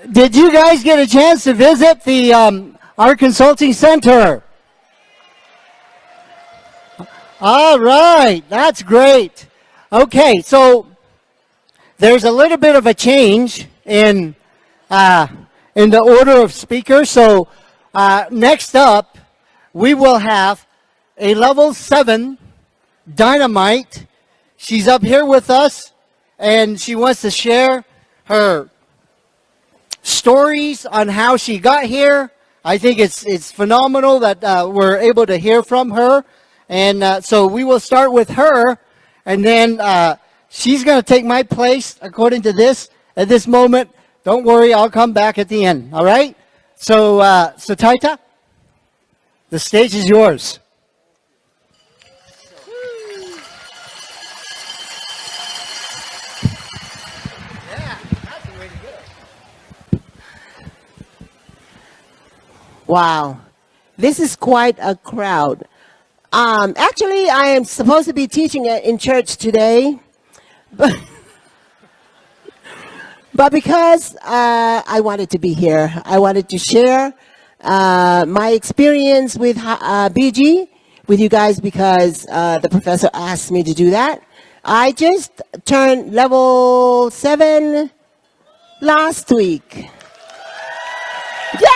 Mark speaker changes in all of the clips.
Speaker 1: Did you guys get a chance to visit the our consulting center? All right, that's great. Okay, so there's a little bit of a change in the order of speakers. So next up, we will have a level 7 dynamite. She's up here with us, and she wants to share her stories on how she got here. I think it's phenomenal that we're able to hear from her. And so we will start with her, and then she's going to take my place according to this at this moment. Don't worry, I'll come back at the end. All right? So, Taita, the stage is yours.
Speaker 2: Wow, this is quite a crowd. Actually, I am supposed to be teaching in church today, but because I wanted to be here, I wanted to share my experience with BG with you guys because the professor asked me to do that. I just turned level 7 last week. Yay!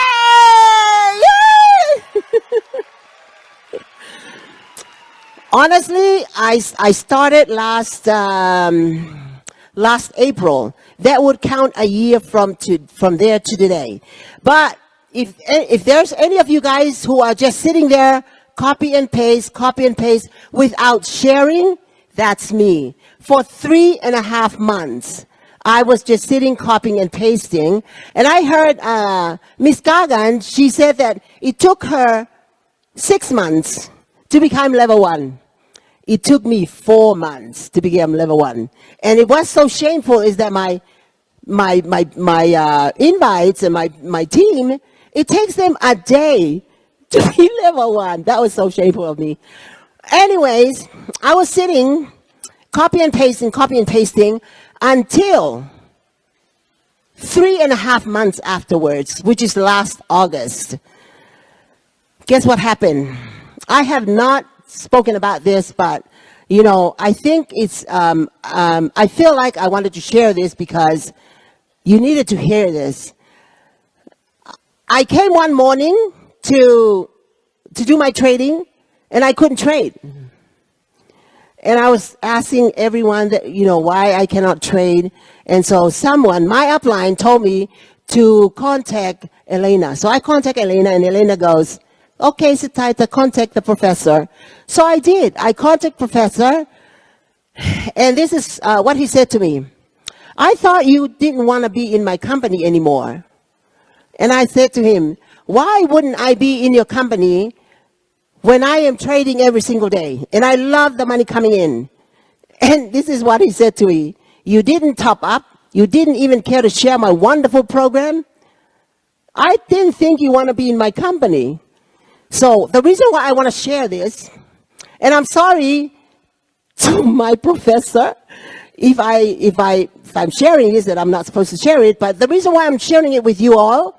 Speaker 2: Honestly, I started last April. That would count a year from there to today. But if there's any of you guys who are just sitting there, copy and paste without sharing, that's me. For 3.5 months, I was just sitting, copying and pasting. And I heard Miss Gagan, she said that it took her 6 months to become level 1. It took me 4 months to become level 1. And it was so shameful is that my invites and my team, it takes them a day to be level 1. That was so shameful of me. Anyways, I was sitting, copy and pasting until 3.5 months afterwards, which is last August. Guess what happened? I have not spoken about this, but you know, I think it's I feel like I wanted to share this because you needed to hear this. I came one morning to do my trading, and I couldn't trade. And I was asking everyone that, you know, why I cannot trade. And so someone, my upline, told me to contact Elena. So I contact Elena, and Elena goes, okay, Sitaita, contact the professor. So I did. I contact professor, and this is what he said to me. I thought you didn't want to be in my company anymore. And I said to him, why wouldn't I be in your company when I am trading every single day? And I love the money coming in. And this is what he said to me. You didn't top up. You didn't even care to share my wonderful program. I didn't think you want to be in my company. So the reason why I want to share this, and I'm sorry to my professor if I'm sharing this that I'm not supposed to share it, but the reason why I'm sharing it with you all,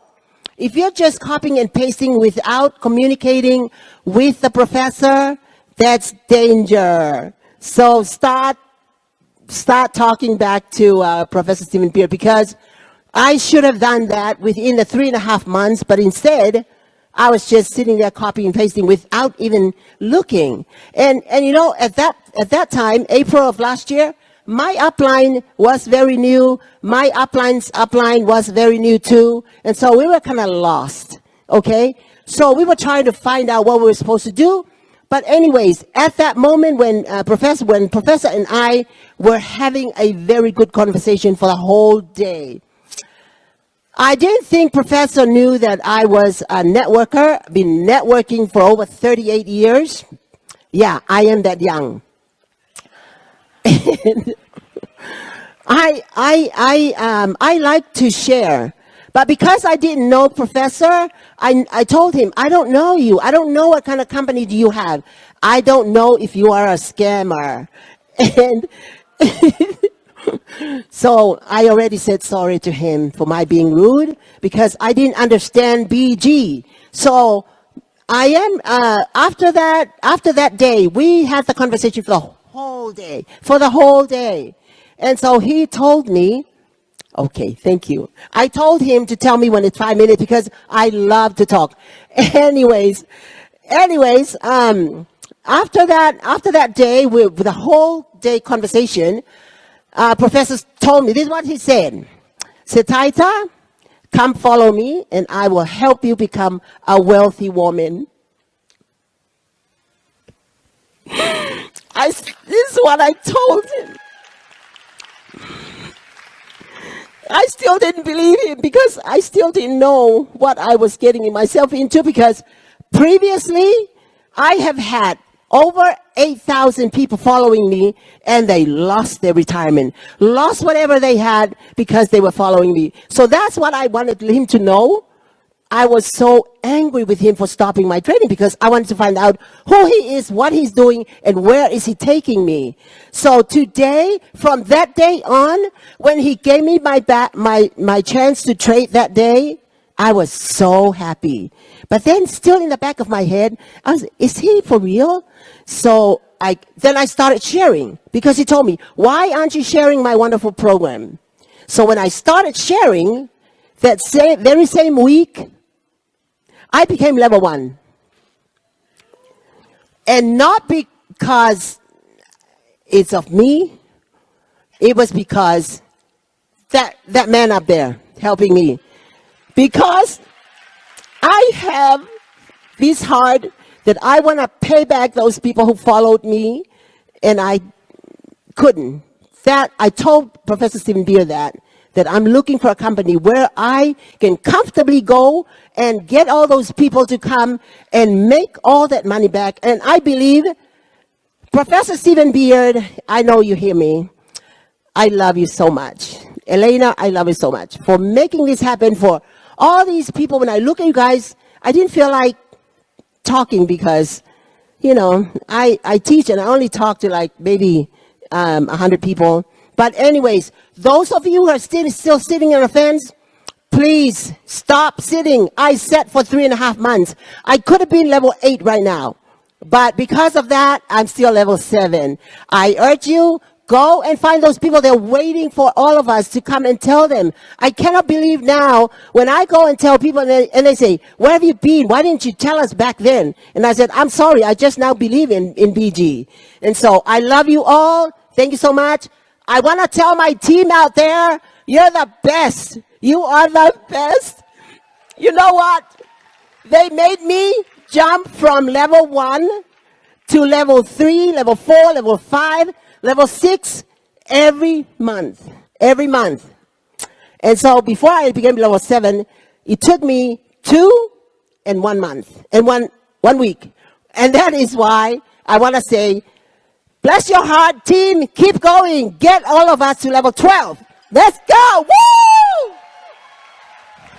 Speaker 2: if you're just copying and pasting without communicating with the professor, that's danger. So start talking back to Professor Stephen Peer, because I should have done that within the 3.5 months, but instead I was just sitting there copying and pasting without even looking. And you know, at that time, April of last year, my upline was very new. My upline's upline was very new too. And so we were kind of lost, okay? So we were trying to find out what we were supposed to do. But anyways, at that moment when Professor and I were having a very good conversation for the whole day, I didn't think Professor knew that I was a networker. I've been networking for over 38 years. Yeah, I am that young. I like to share. But because I didn't know Professor, I told him, I don't know you. I don't know what kind of company do you have. I don't know if you are a scammer. And So I already said sorry to him for my being rude because I didn't understand BG. So I am, after that day, we had the conversation for the whole day. And so he told me, okay, thank you. I told him to tell me when it's 5 minutes because I love to talk. Anyways, after that day, with the whole day conversation, professor told me, this is what he said. Taita, come follow me and I will help you become a wealthy woman. This is what I told him. I still didn't believe him because I still didn't know what I was getting myself into, because previously I have had over 8,000 people following me and they lost their retirement, lost whatever they had because they were following me. So that's what I wanted him to know. I was so angry with him for stopping my training because I wanted to find out who he is, what he's doing, and where is he taking me. So today, from that day on, when he gave me my chance to trade that day, I was so happy. But then still in the back of my head, is he for real? So then I started sharing because he told me, why aren't you sharing my wonderful program? So when I started sharing, that very same week, I became level 1. And not because it's of me, it was because that man up there helping me. Because I have this heart that I want to pay back those people who followed me, and I couldn't. I told Professor Stephen Beer that I'm looking for a company where I can comfortably go and get all those people to come and make all that money back. And I believe, Professor Stephen Beard, I know you hear me. I love you so much. Elena, I love you so much for making this happen for all these people. When I look at you guys, I didn't feel like talking because, I teach and I only talk to like maybe 100 people. But anyways, those of you who are still sitting on the fence, please stop sitting. I sat for 3.5 months. I could have been level 8 right now. But because of that, I'm still level 7. I urge you, go and find those people. They're waiting for all of us to come and tell them. I cannot believe now when I go and tell people and they say, where have you been? Why didn't you tell us back then? And I said, I'm sorry. I just now believe in BG. And so I love you all. Thank you so much. I want to tell my team out there, you're the best. You are the best. You know what? They made me jump from level 1 to level 3, level 4, level 5, level 6 every month. Every month. And so before I became level 7, it took me 2 and 1 month and one week. And that is why I want to say, bless your heart, team. Keep going. Get all of us to level 12. Let's go. Woo!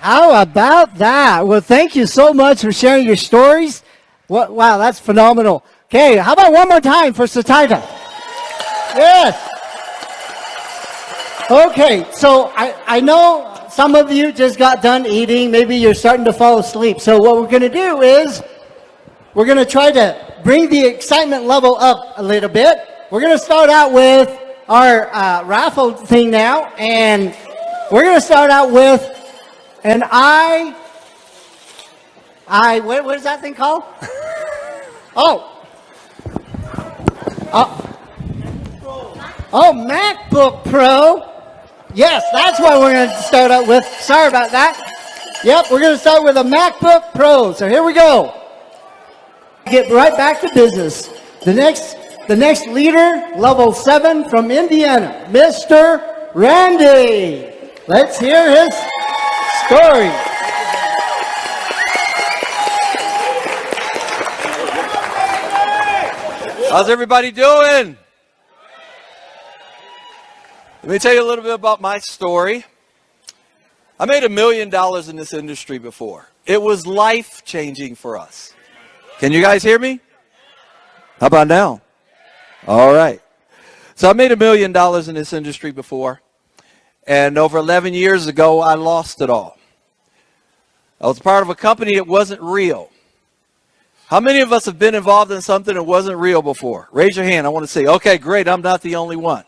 Speaker 1: How about that? Well, thank you so much for sharing your stories. Wow, that's phenomenal. Okay, how about one more time for Sataita? Yes. Okay, so I know some of you just got done eating. Maybe you're starting to fall asleep. So what we're going to do is we're going to try to bring the excitement level up a little bit. We're going to start out with our raffle thing now. And we're going to start out with an what is that thing called? MacBook Pro. Yes, that's what we're going to start out with. Sorry about that. Yep, we're going to start with a MacBook Pro. So here we go. Get right back to business. The next leader, level 7 from Indiana, Mr. Randy. Let's hear his story.
Speaker 3: How's everybody doing? Let me tell you a little bit about my story. I made $1 million in this industry before. It was life-changing for us. Can you guys hear me? How about now? All right. So I made $1 million in this industry before. And over 11 years ago, I lost it all. I was part of a company that wasn't real. How many of us have been involved in something that wasn't real before? Raise your hand. I want to say, okay, great, I'm not the only one.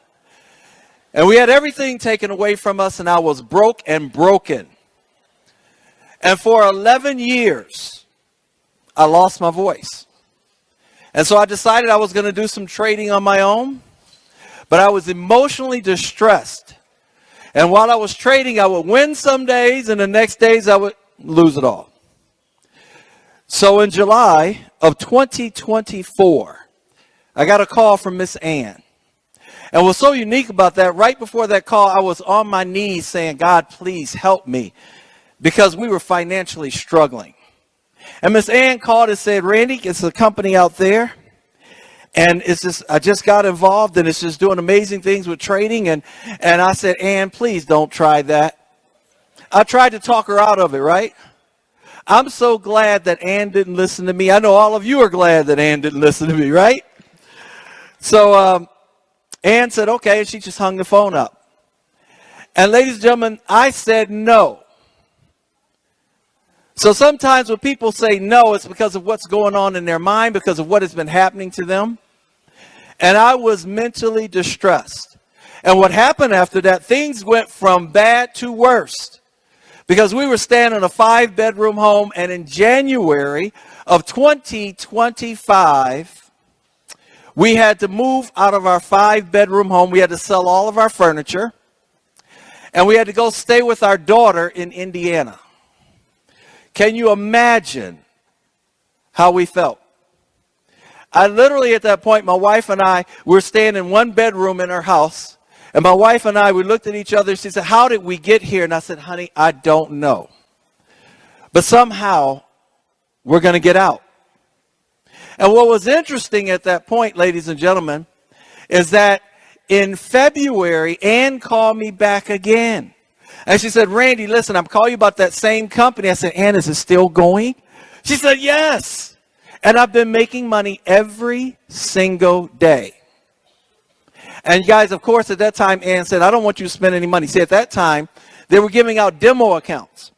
Speaker 3: And we had everything taken away from us, and I was broke and broken. And for 11 years, I lost my voice. And so I decided I was going to do some trading on my own, but I was emotionally distressed. And while I was trading, I would win some days, and the next days I would lose it all. So in July of 2024, I got a call from Miss Ann. And what's so unique about that, right before that call, I was on my knees saying, God, please help me, because we were financially struggling. And Miss Ann called and said, Randy, it's a company out there, and I just got involved, and it's just doing amazing things with trading. And I said, Ann, please don't try that. I tried to talk her out of it, right? I'm so glad that Ann didn't listen to me. I know all of you are glad that Ann didn't listen to me, right? So Ann said, okay, and she just hung the phone up. And ladies and gentlemen, I said no. So sometimes when people say no, it's because of what's going on in their mind, because of what has been happening to them. And I was mentally distressed. And what happened after that, things went from bad to worse. Because we were staying in a 5-bedroom home, and in January of 2025, we had to move out of our 5-bedroom home. We had to sell all of our furniture, and we had to go stay with our daughter in Indiana. Can you imagine how we felt? I literally, at that point, my wife and I were staying in 1 bedroom in her house. And my wife and I, we looked at each other. She said, how did we get here? And I said, honey, I don't know. But somehow, we're going to get out. And what was interesting at that point, ladies and gentlemen, is that in February, Ann called me back again. And she said, Randy, listen, I'm calling you about that same company. I said, Ann, is it still going? She said, yes. And I've been making money every single day. And guys, of course, at that time, Ann said, I don't want you to spend any money. See, at that time, they were giving out demo accounts.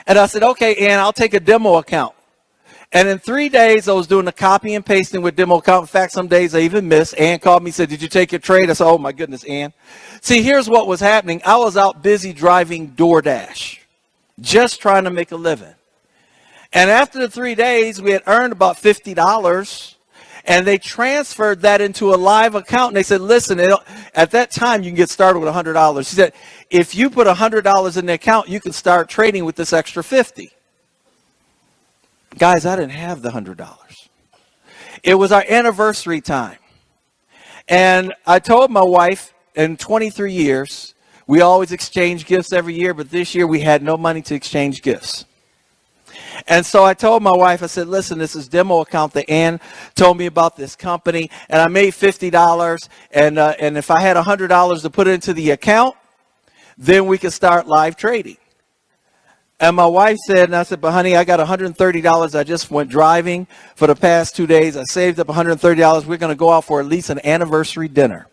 Speaker 3: And I said, okay, Ann, I'll take a demo account. And in 3 days, I was doing the copy and pasting with demo account. In fact, some days I even missed. Ann called me and said, did you take your trade? I said, oh, my goodness, Ann. See, here's what was happening. I was out busy driving DoorDash, just trying to make a living. And after the 3 days, we had earned about $50. And they transferred that into a live account. And they said, listen, at that time, you can get started with $100. She said, if you put $100 in the account, you can start trading with this extra $50. Guys, I didn't have the $100. It was our anniversary time. And I told my wife, in 23 years, we always exchange gifts every year. But this year, we had no money to exchange gifts. And so I told my wife, I said, listen, this is demo account that Ann told me about this company, and I made $50, and if I had $100 to put into the account, then we could start live trading. And my wife said, and I said, but honey, I got $130. I just went driving for the past 2 days. I saved up $130. We're going to go out for at least an anniversary dinner.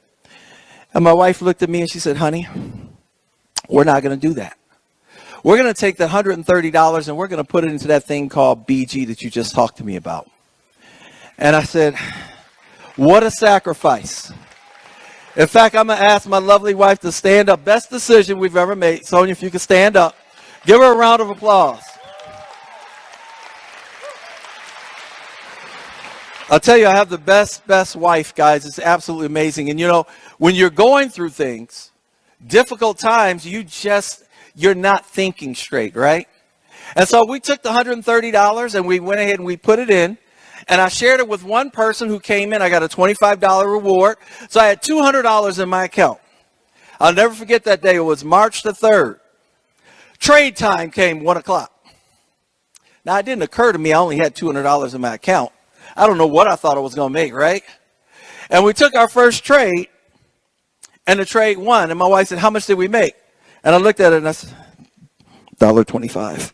Speaker 3: And my wife looked at me and she said, honey, we're not going to do that. We're going to take the $130 and we're going to put it into that thing called BG that you just talked to me about. And I said, what a sacrifice. In fact, I'm going to ask my lovely wife to stand up. Best decision we've ever made. Sonia, if you could stand up. Give her a round of applause. I'll tell you, I have the best wife, guys. It's absolutely amazing. And you know, when you're going through things, difficult times, you're not thinking straight, right? And so we took the $130 and we went ahead and we put it in. And I shared it with one person who came in. I got a $25 reward. So I had $200 in my account. I'll never forget that day. It was March the 3rd. Trade time came 1 o'clock. Now, it didn't occur to me I only had $200 in my account. I don't know what I thought I was going to make, right? And we took our first trade, and the trade won. And my wife said, how much did we make? And I looked at it, and I said, $1.25.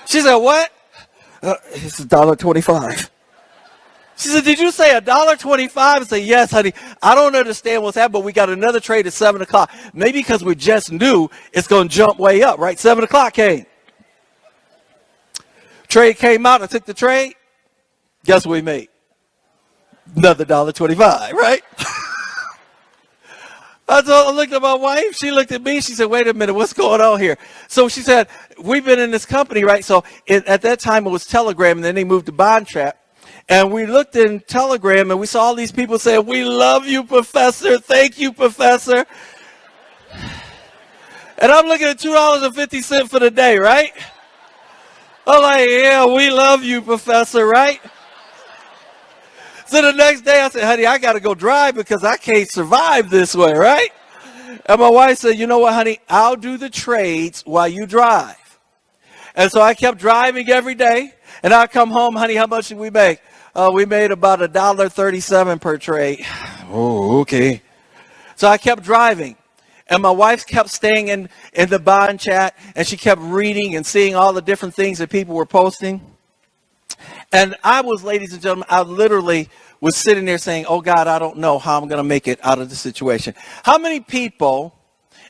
Speaker 3: She said, what? It's $1.25. She said, did you say $1.25? I said, yes, honey. I don't understand what's happening, but we got another trade at 7 o'clock. Maybe because we just knew it's going to jump way up, right? 7 o'clock came. Trade came out. I took the trade. Guess what we made? Another $1.25, right? I looked at my wife. She looked at me. She said, wait a minute, what's going on here? So she said, we've been in this company, right? So at that time it was Telegram, and then they moved to Bond Trap. And we looked in Telegram, and we saw all these people saying, we love you, Professor. Thank you, Professor. And I'm looking at $2.50 for the day, right? I'm like, yeah, we love you, Professor, right? So the next day I said, honey, I got to go drive because I can't survive this way, right? And my wife said, you know what, honey, I'll do the trades while you drive. And so I kept driving every day, and I'd come home, honey, how much did we make? We made about $1.37 per trade. Oh, okay. So I kept driving, and my wife kept staying in the bond chat, and she kept reading and seeing all the different things that people were posting. And I was, ladies and gentlemen, I literally was sitting there saying, oh, God, I don't know how I'm going to make it out of the situation. How many people,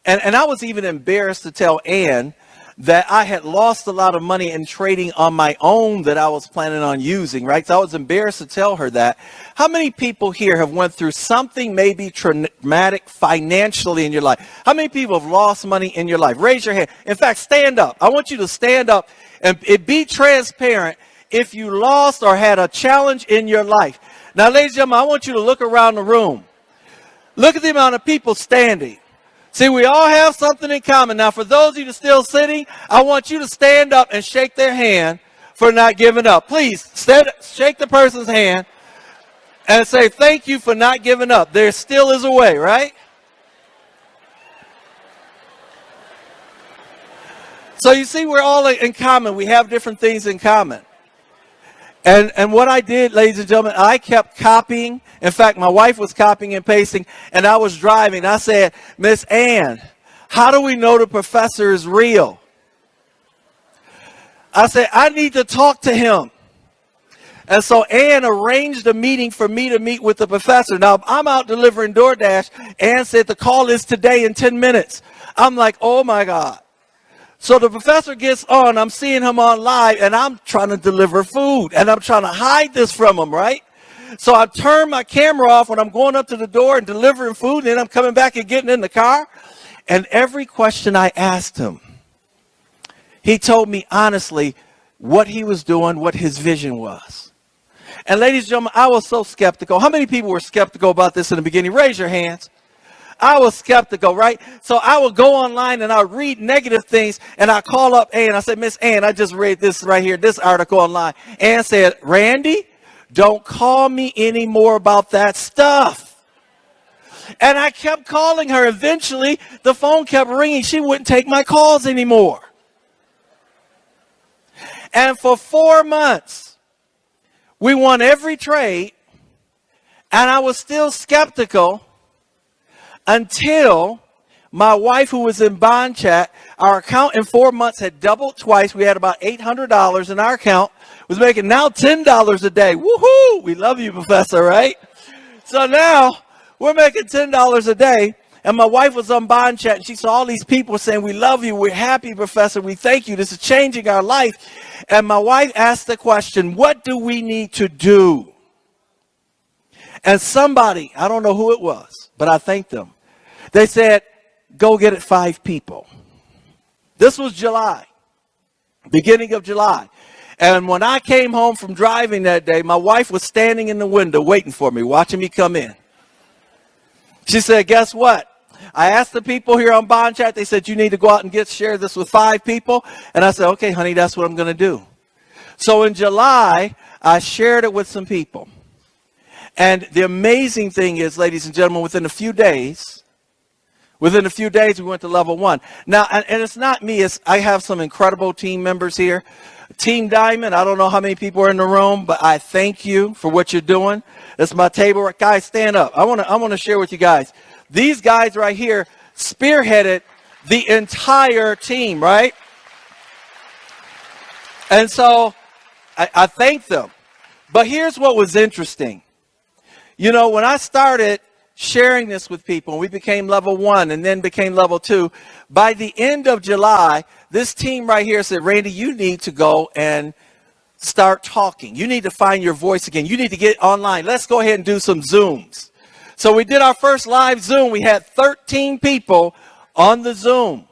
Speaker 3: and I was even embarrassed to tell Ann that I had lost a lot of money in trading on my own that I was planning on using, right? So I was embarrassed to tell her that. How many people here have went through something maybe traumatic financially in your life? How many people have lost money in your life? Raise your hand. In fact, stand up. I want you to stand up and be transparent if you lost or had a challenge in your life. Now, ladies and gentlemen, I want you to look around the room. Look at the amount of people standing. See, we all have something in common. Now, for those of you that are still sitting, I want you to stand up and shake their hand for not giving up. Please, shake the person's hand and say, thank you for not giving up. There still is a way, right? So you see, we're all in common. We have different things in common. And what I did, ladies and gentlemen, I kept copying. In fact, my wife was copying and pasting, and I was driving. I said, Miss Ann, how do we know the professor is real? I said, I need to talk to him. And so Ann arranged a meeting for me to meet with the professor. Now, I'm out delivering DoorDash. Ann said the call is today in 10 minutes. I'm like, oh, my God. So the professor gets on, I'm seeing him on live, and I'm trying to deliver food, and I'm trying to hide this from him, right? So I turn my camera off when I'm going up to the door and delivering food, and then I'm coming back and getting in the car. And every question I asked him, he told me honestly what he was doing, what his vision was. And ladies and gentlemen, I was so skeptical. How many people were skeptical about this in the beginning? Raise your hands. I was skeptical, right? So I would go online and I would read negative things, and I call up Ann. I said, Miss Ann, I just read this right here, this article online. Ann said, Randy, don't call me anymore about that stuff. And I kept calling her. Eventually, the phone kept ringing. She wouldn't take my calls anymore. And for 4 months, we won every trade, and I was still skeptical until my wife, who was in bond chat, our account in 4 months had doubled twice. We had about $800 in our account. Was making now $10 a day. Woohoo! We love you, Professor, right? So now we're making $10 a day. And my wife was on bond chat, and she saw all these people saying, we love you. We're happy, Professor. We thank you. This is changing our life. And my wife asked the question, what do we need to do? And somebody, I don't know who it was, but I thanked them. They said, go get it 5 people. This was July, beginning of July. And when I came home from driving that day, my wife was standing in the window waiting for me, watching me come in. She said, guess what? I asked the people here on Bond Chat, they said, you need to go out and share this with 5 people. And I said, okay, honey, that's what I'm going to do. So in July, I shared it with some people. And the amazing thing is, ladies and gentlemen, within a few days, we went to level 1. Now, and it's not me. I have some incredible team members here. Team Diamond, I don't know how many people are in the room, but I thank you for what you're doing. That's my table. Guys, stand up. I want to share with you guys. These guys right here spearheaded the entire team, right? And so I thank them. But here's what was interesting. You know, when I started sharing this with people, we became level 1 and then became level 2. By the end of July, this team right here said, Randy, you need to go and start talking. You need to find your voice again. You need to get online. Let's go ahead and do some Zooms. So we did our first live Zoom. We had 13 people on the Zoom.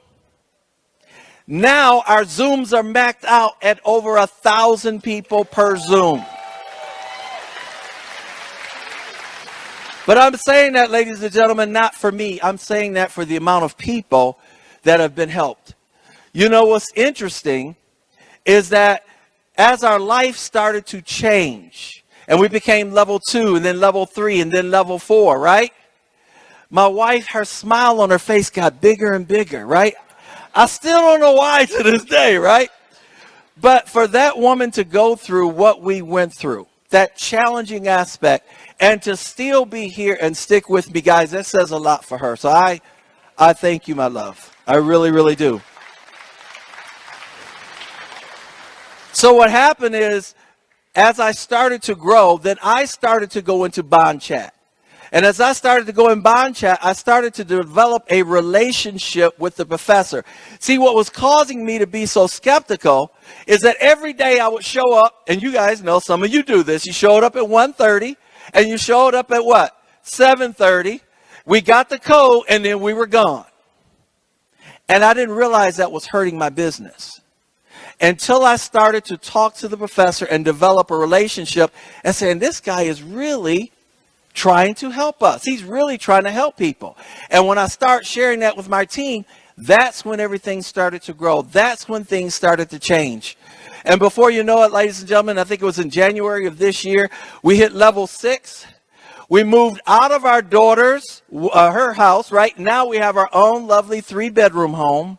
Speaker 3: Now our Zooms are maxed out at over 1,000 people per Zoom. But I'm saying that, ladies and gentlemen, not for me. I'm saying that for the amount of people that have been helped. You know what's interesting is that as our life started to change, and we became level 2, and then level 3, and then level 4, right? My wife, her smile on her face got bigger and bigger, right? I still don't know why to this day, right? But for that woman to go through what we went through, that challenging aspect, and to still be here and stick with me, guys, that says a lot for her. So I thank you, my love. I really, really do. So what happened is, as I started to grow, then I started to go into bond chat. And as I started to go in bond chat, I started to develop a relationship with the professor. See, what was causing me to be so skeptical is that every day I would show up, and you guys know, some of you do this. You showed up at 1:30, and you showed up at what? 7:30. We got the code, and then we were gone. And I didn't realize that was hurting my business until I started to talk to the professor and develop a relationship and saying, this guy is really trying to help us. He's really trying to help people. And when I start sharing that with my team, that's when everything started to grow. That's when things started to change. And before you know it, ladies and gentlemen, I think it was in January of this year, we hit level 6. We moved out of our daughter's, her house. Right now we have our own lovely 3-bedroom home.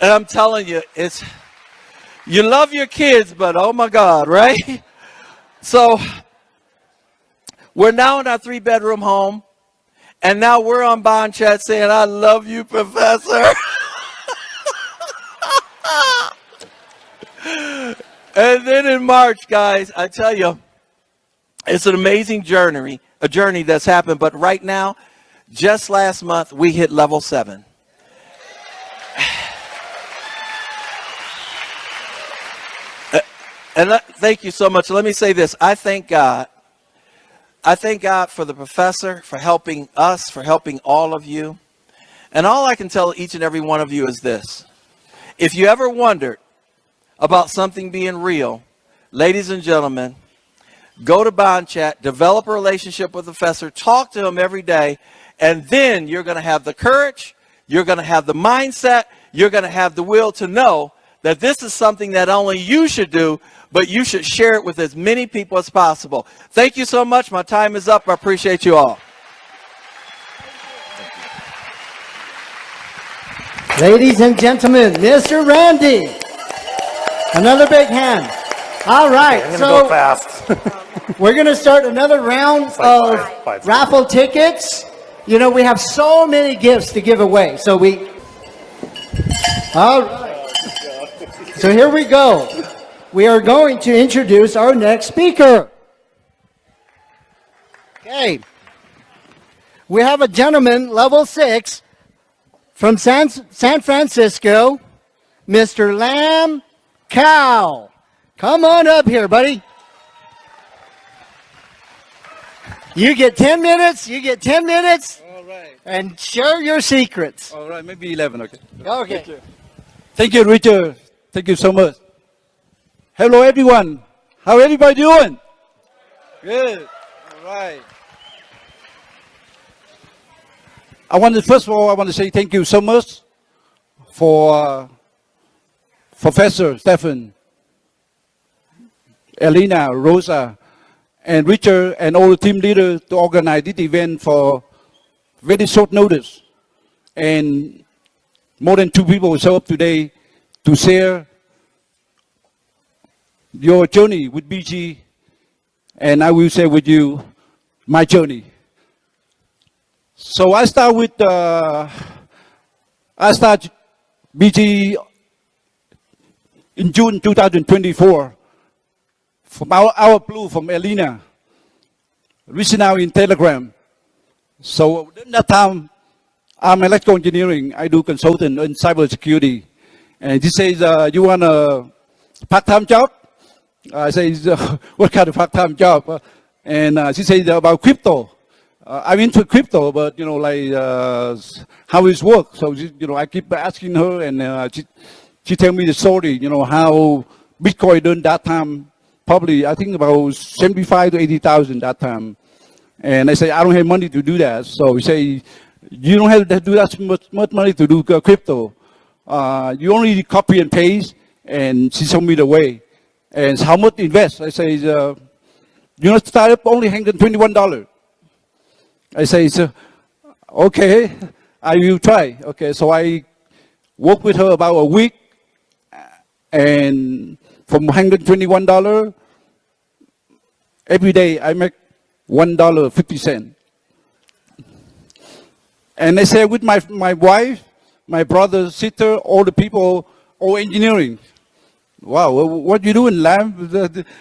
Speaker 3: And I'm telling you, you love your kids, but oh my God, right? So we're now in our 3-bedroom home, and now we're on bond chat saying, I love you, Professor. And then in March, guys, I tell you, it's an amazing journey, a journey that's happened. But right now, just last month, we hit level 7. And thank you so much. Let me say this. I thank God. I thank God for the professor, for helping us, for helping all of you. And all I can tell each and every one of you is this. If you ever wondered about something being real, ladies and gentlemen, go to bond chat, develop a relationship with the professor, talk to him every day, and then you're going to have the courage, you're going to have the mindset, you're going to have the will to know that this is something that only you should do, but you should share it with as many people as possible. Thank you so much. My time is up. I appreciate you all.
Speaker 1: Ladies and gentlemen, Mr. Randy. Another big hand. All right.
Speaker 4: I'm going to go fast.
Speaker 1: We're going to start another round of raffle tickets. You know, we have so many gifts to give away. So all right. So here we go. We are going to introduce our next speaker. Okay. We have a gentleman, level 6, from San Francisco, Mr. Lam Cow. Come on up here, buddy. You get 10 minutes. You get 10 minutes.
Speaker 5: All right.
Speaker 1: And share your secrets.
Speaker 5: All right. Maybe 11. Okay.
Speaker 1: Okay.
Speaker 5: Thank you, Richard. Thank you so much. Hello, everyone. How everybody doing? Good. All right. First of all, I want to say thank you so much for Professor Stephen, Elena, Rosa, and Richard, and all the team leaders to organize this event for very short notice. And more than 2 people show up today to share your journey with BG, and I will share with you my journey. So I start BG in June 2024, from our blue from Elena, reaching out in Telegram. So during that time, I'm electrical engineering. I do consulting in cybersecurity. And he says, you want a part-time job? I say, what kind of part-time job? And she says about crypto. I'm into crypto, but like how it works. So I keep asking her, and she tell me the story. How Bitcoin during that time, probably I think about 75 to 80,000 that time. And I say I don't have money to do that. So we say you don't have to do that much money to do crypto. You only copy and paste. And she showed me the way. And how much invest? I say, start up only $121. I say, okay, I will try. Okay, so I worked with her about a week, and from $121, every day I make $1.50. And I say with my wife, my brother, sister, all the people, all engineering. Wow, what you doing, Lam?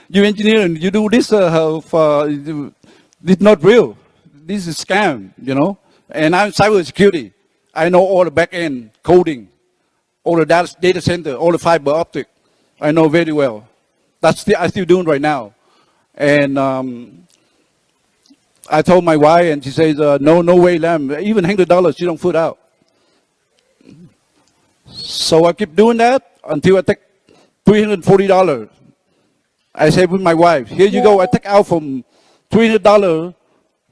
Speaker 5: You engineering, you do this it's not real. This is scam, And I'm cybersecurity. I know all the back end coding, all the data center, all the fiber optic. I know very well. I'm still doing right now. And I told my wife, and she says, no way, Lam. Even $100, she don't put out. So I keep doing that until I take $340. I say with my wife, here you go. I take out from $300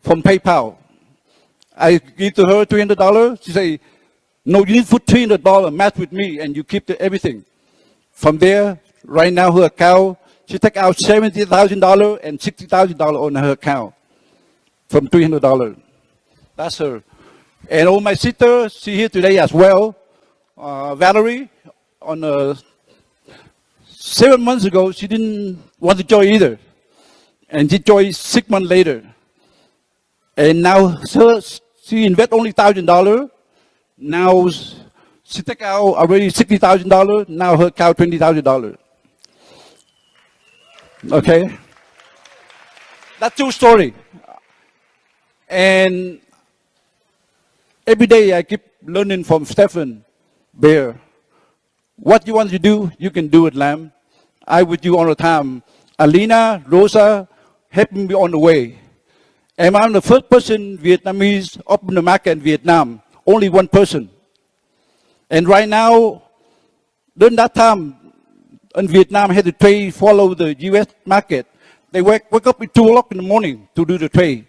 Speaker 5: from PayPal. I give to her $300. She say, no, you need to put $300 match with me, and you keep everything. From there, right now her account, she take out $70,000 and $60,000 on her account from $300. That's her. And all my sisters, she here today as well. Valerie, on 7 months ago, she didn't want to join either. And she joined 6 months later. And now she invest only $1,000. Now she take out already $60,000. Now her account $20,000. Okay? That's true story. And every day I keep learning from Stephen Bear. What you want to do, you can do it, Lam. I with you all the time. Alina, Rosa, helping me on the way. And I'm the first person Vietnamese open the market in Vietnam. Only one person. And right now, during that time, in Vietnam, had to trade, follow the U.S. market. They wake up at 2 o'clock in the morning to do the trade.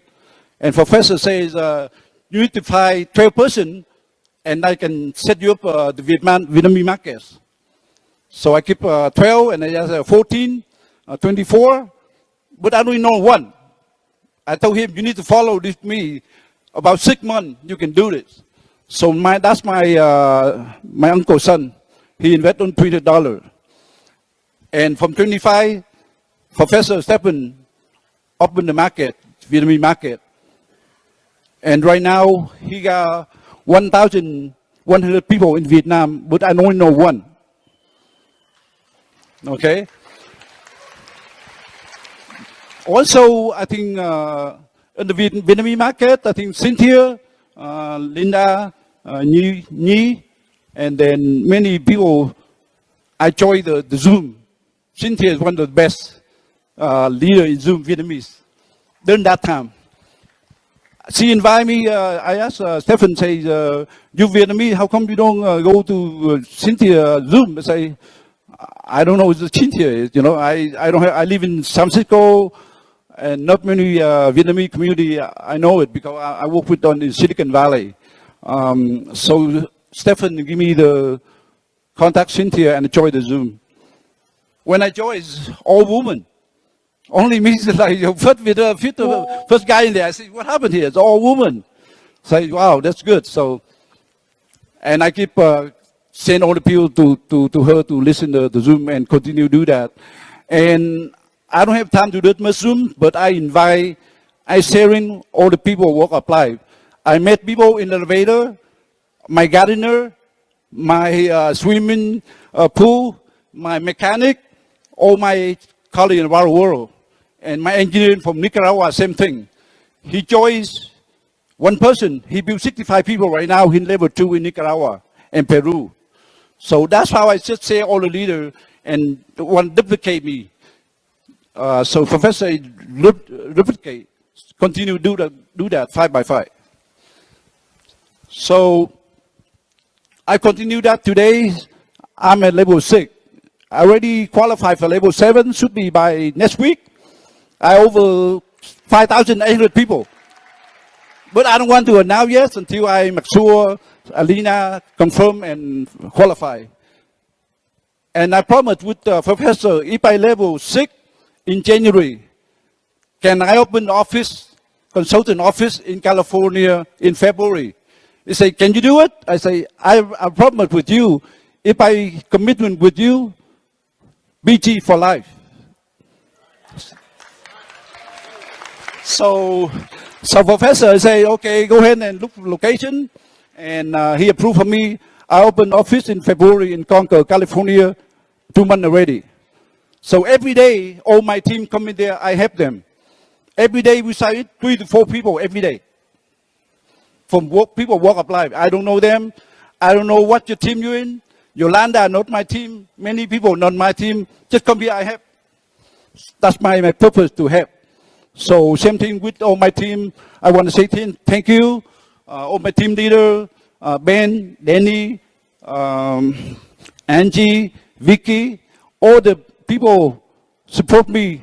Speaker 5: And professor says, you need to find 12 person, and I can set you up the Vietnamese markets. So I keep 12, and I just 14, 24, but I don't know one. I told him, you need to follow this me. About 6 months, you can do this. So that's my uncle's son. He invested on $300. And from 25, Professor Stephen opened the market, Vietnamese market. And right now, he got 1,100 people in Vietnam, but I only know one. Okay? Also, I think in the Vietnamese market, I think Cynthia, Linda, Nhi, and then many people, I joined the Zoom. Cynthia is one of the best leader in Zoom Vietnamese during that time. She invited me, I asked Stephen, say, you Vietnamese, how come you don't go to Cynthia Zoom? I say, I don't know what Cynthia is, I live in San Francisco, and not many Vietnamese community, I know it because I work with on the Silicon Valley. So Stephen give me the contact Cynthia and join the Zoom. When I joined, it's all women. Only me is like first guy in there. I said, what happened here? It's all women. So I say, wow, that's good. So, and I keep send all the people to her to listen to the Zoom and continue to do that. And I don't have time to do it much Zoom, but I sharing all the people work apply. I met people in the elevator, my gardener, my swimming pool, my mechanic, all my colleague in our world. And my engineer from Nicaragua, same thing. He joins one person. He built 65 people right now in level 2 in Nicaragua and Peru. So that's how I just say all the leaders and one duplicate me. So Professor replicate, continue to do that 5 by 5. So I continue that today. I'm at level 6. I already qualified for level 7, should be by next week. I over 5,800 people. But I don't want to announce yet until I make sure Alina confirm and qualify. And I promised with the professor, if I level 6 in January, can I open office, consultant office in California in February? He say, can you do it? I say, I promise with you, if I commitment with you, BG for life. So professor say, okay, go ahead and look for location. And he approved for me. I opened office in February in Concord, California, 2 months already. So every day, all my team come in there, I help them. Every day we sign 3 to 4 people every day. From people walk of life. I don't know them. I don't know what your team you're in. Yolanda, not my team. Many people, not my team. Just come here, I help. That's my purpose, to help. So same thing with all my team. I want to say thank you. All my team leader, Ben, Danny, Angie, Vicky, all the people support me,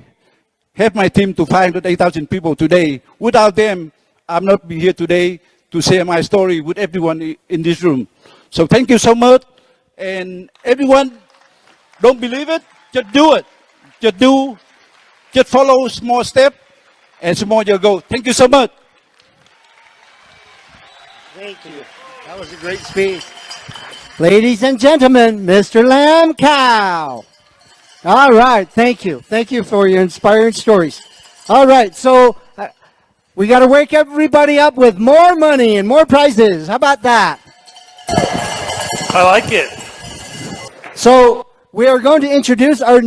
Speaker 5: help my team to 508,000 people today. Without them, I'm not be here today to share my story with everyone in this room. So thank you so much. And everyone, don't believe it, just do it. Just follow small step and small you go. Thank you so much.
Speaker 1: Thank you. That was a great speech. Ladies and gentlemen, Mr. Lam Cow. All right, thank you. Thank you for your inspiring stories. All right, so we got to wake everybody up with more money and more prizes. How about that?
Speaker 4: I like it.
Speaker 1: So we are going to introduce our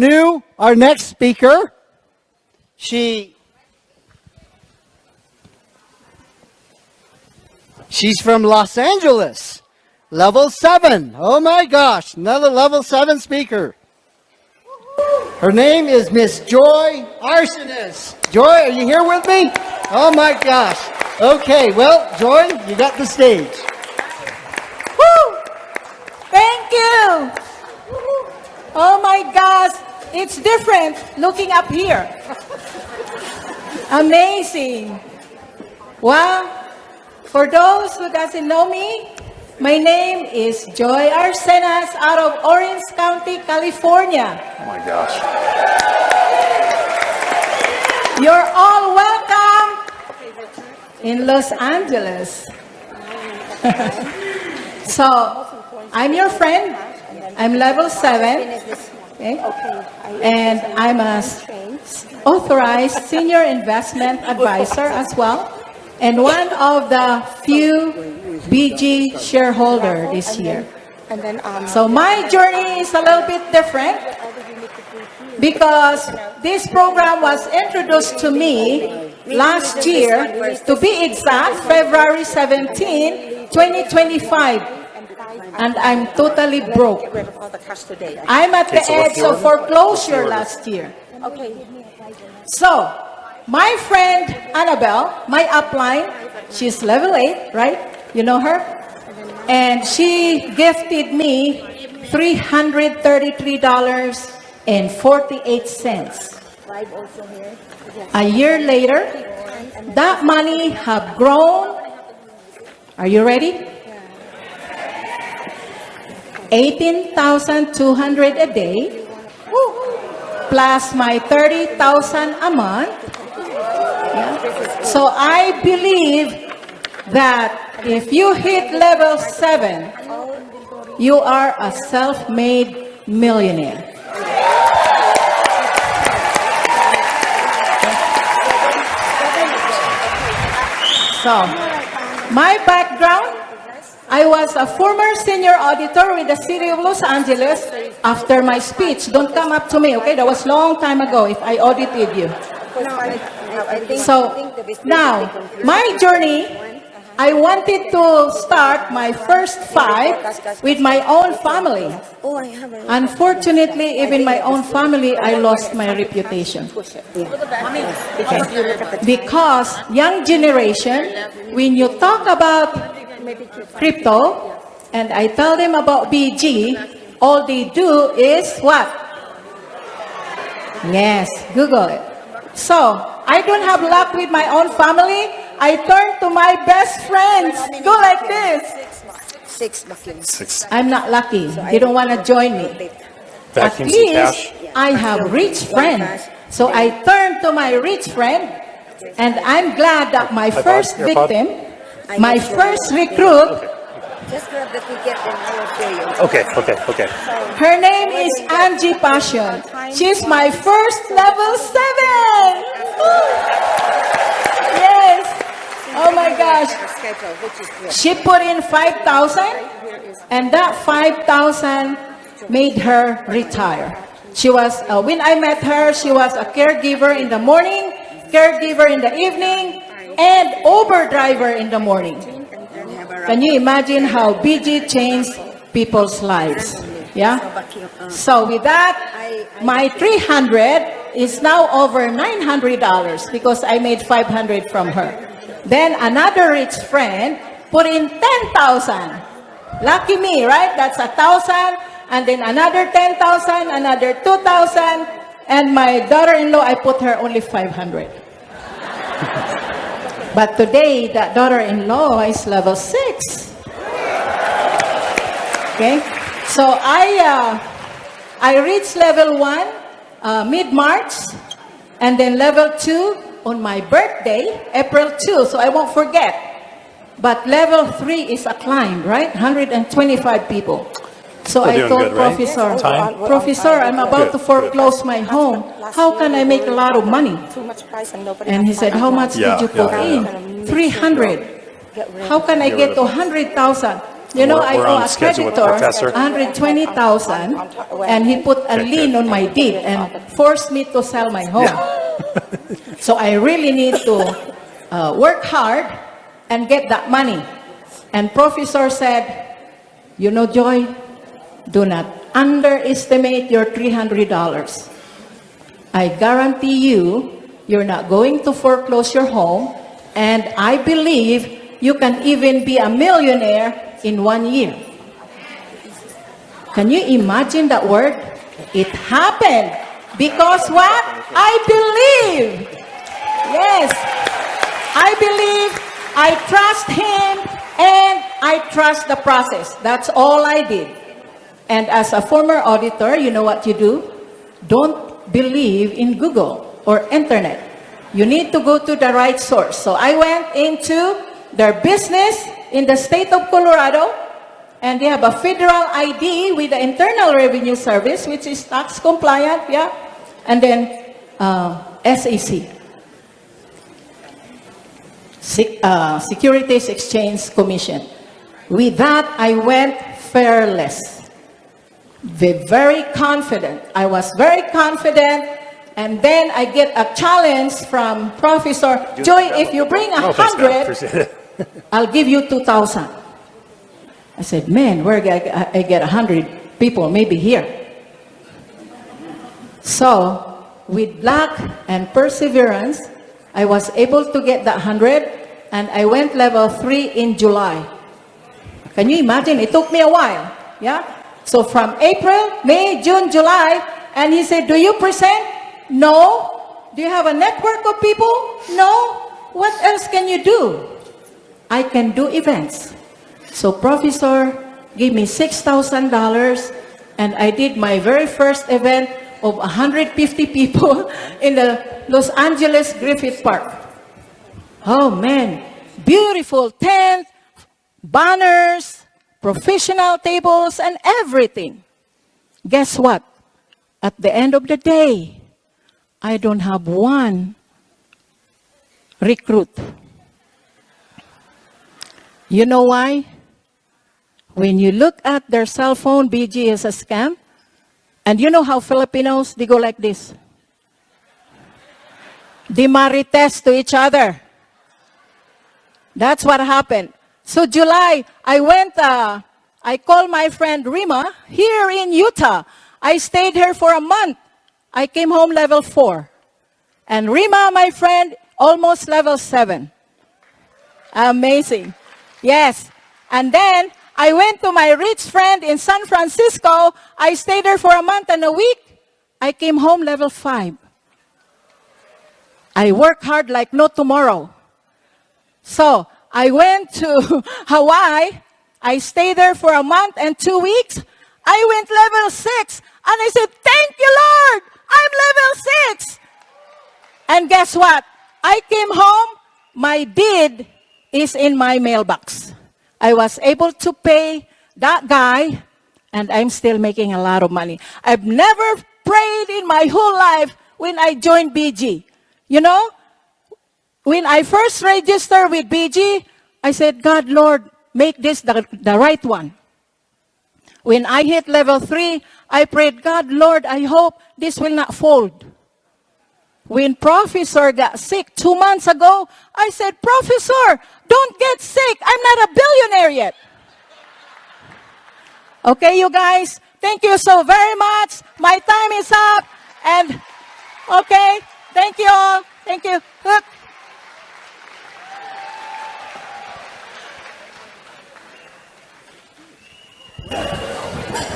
Speaker 1: next speaker. She's from Los Angeles, level 7. Oh my gosh, another level 7 speaker. Her name is Miss Joy Arsenis. Joy, are you here with me? Oh my gosh. Okay, well, Joy, you got the stage.
Speaker 6: Woo! Thank you. Oh my gosh, it's different looking up here. Amazing. Wow. For those who doesn't know me, my name is Joy Arsenas out of Orange County, California.
Speaker 4: Oh my gosh.
Speaker 6: You're all welcome in Los Angeles. So, I'm your friend. I'm level 7. Okay? And I'm an authorized senior investment advisor as well. And one of the few BG shareholder this year. So my journey is a little bit different because this program was introduced to me last year, to be exact, February 17, 2025. And I'm totally broke. I'm at the edge of foreclosure last year. So, my friend Annabelle, my upline, she's level 8, right? You know her? And she gifted me $333.48. A year later, that money have grown. Are you ready? 18,200 a day, plus my 30,000 a month. Yeah. So I believe that if you hit level 7, you are a self-made millionaire. So, my background, I was a former senior auditor with the City of Los Angeles after my speech. Don't come up to me, okay? That was long time ago if I audited you. So now, my journey, I wanted to start my first 5 with my own family. Unfortunately, even my own family, I lost my reputation. Because young generation, when you talk about crypto, and I tell them about BG, all they do is what? Yes, Google it. So, I don't have luck with my own family. I turn to my best friends. Go like this.
Speaker 4: 6.
Speaker 6: I'm not lucky. They don't want to join me. At
Speaker 4: Vacuum some
Speaker 6: least,
Speaker 4: cash.
Speaker 6: I have rich friends. So I turn to my rich friend, and I'm glad that my first victim, my first recruit,
Speaker 7: Just grab the ticket and I will show you.
Speaker 4: Okay.
Speaker 6: her name is Angie Passion. She's my first level 7. Woo! Yes. Oh my gosh.
Speaker 7: Schedule, which is good.
Speaker 6: She put in 5,000, and that 5,000 made her retire. She was, when I met her, she was a caregiver in the morning, caregiver in the evening, and Uber driver in the morning. Can you imagine how BG changed people's lives? Yeah? So with that, my 300 is now over $900 because I made 500 from her. Then another rich friend put in 10,000. Lucky me, right? That's 1,000. And then another 10,000, another 2,000. And my daughter-in-law, I put her only 500. But today, that daughter-in-law is level 6. Okay? So I reached level 1 mid-March, and then level 2 on my birthday, April 2, so I won't forget. But level 3 is a climb, right? 125 people. So I
Speaker 4: doing
Speaker 6: told
Speaker 4: good, right?
Speaker 6: Professor,
Speaker 4: Time?
Speaker 6: Professor, I'm about to foreclose my home. How can I make a lot of money?
Speaker 7: Too much price and nobody
Speaker 6: And he said, how much did you put in? 300. How can I get to 100,000? You know, I
Speaker 4: We're
Speaker 6: owe
Speaker 4: on
Speaker 6: a
Speaker 4: schedule with the
Speaker 6: creditor
Speaker 4: professor.
Speaker 6: 120,000, and he put a lien on my deed and forced me to sell my home. So I really need to work hard and get that money. And Professor said, you know, Joy, do not underestimate your $300. I guarantee you, you're not going to foreclose your home, and I believe you can even be a millionaire in 1 year. Can you imagine that word? It happened. Because what? I believe. Yes. I believe, I trust him, and I trust the process. That's all I did. And as a former auditor, you know what you do? Don't believe in Google or internet. You need to go to the right source. So I went into their business in the state of Colorado, and they have a federal ID with the Internal Revenue Service, which is tax compliant, yeah? And then SEC, Securities Exchange Commission. With that, I went fearless. Very confident. I was very confident. And then I get a challenge from Professor Joy, if you bring 100, I'll give you 2,000. I said, man, where I get 100 people, maybe here. So, with luck and perseverance, I was able to get that 100, and I went level 3 in July. Can you imagine? It took me a while. Yeah? So from April, May, June, July, and he said, do you present? No. Do you have a network of people? No. What else can you do? I can do events. So Professor gave me $6,000, and I did my very first event of 150 people in the Los Angeles Griffith Park. Oh man, beautiful tent, banners, professional tables, and everything. Guess what? At the end of the day, I don't have one recruit. You know why? When you look at their cell phone, BG is a scam. And you know how Filipinos, they go like this. They marites to each other. That's what happened. So July, I called my friend Rima here in Utah. I stayed here for a month. I came home level 4. And Rima, my friend, almost level 7. Amazing. Yes. And then I went to my rich friend in San Francisco. I stayed there for a month and a week. I came home level 5. I work hard like no tomorrow. So I went to Hawaii. I stayed there for a month and 2 weeks. I went level 6. And I said, thank you, Lord. I'm level 6. And guess what? I came home. My deed is in my mailbox. I was able to pay that guy, and I'm still making a lot of money. I've never prayed in my whole life when I joined BG. You know, when I first registered with BG, I said, God, Lord, make this the right one. When I hit level 3, I prayed, God, Lord, I hope this will not fold. When Professor got sick 2 months ago, I said, Professor, don't get sick. I'm not a billionaire yet. Okay, you guys, thank you so very much. My time is up. And, okay, thank you all. Thank you.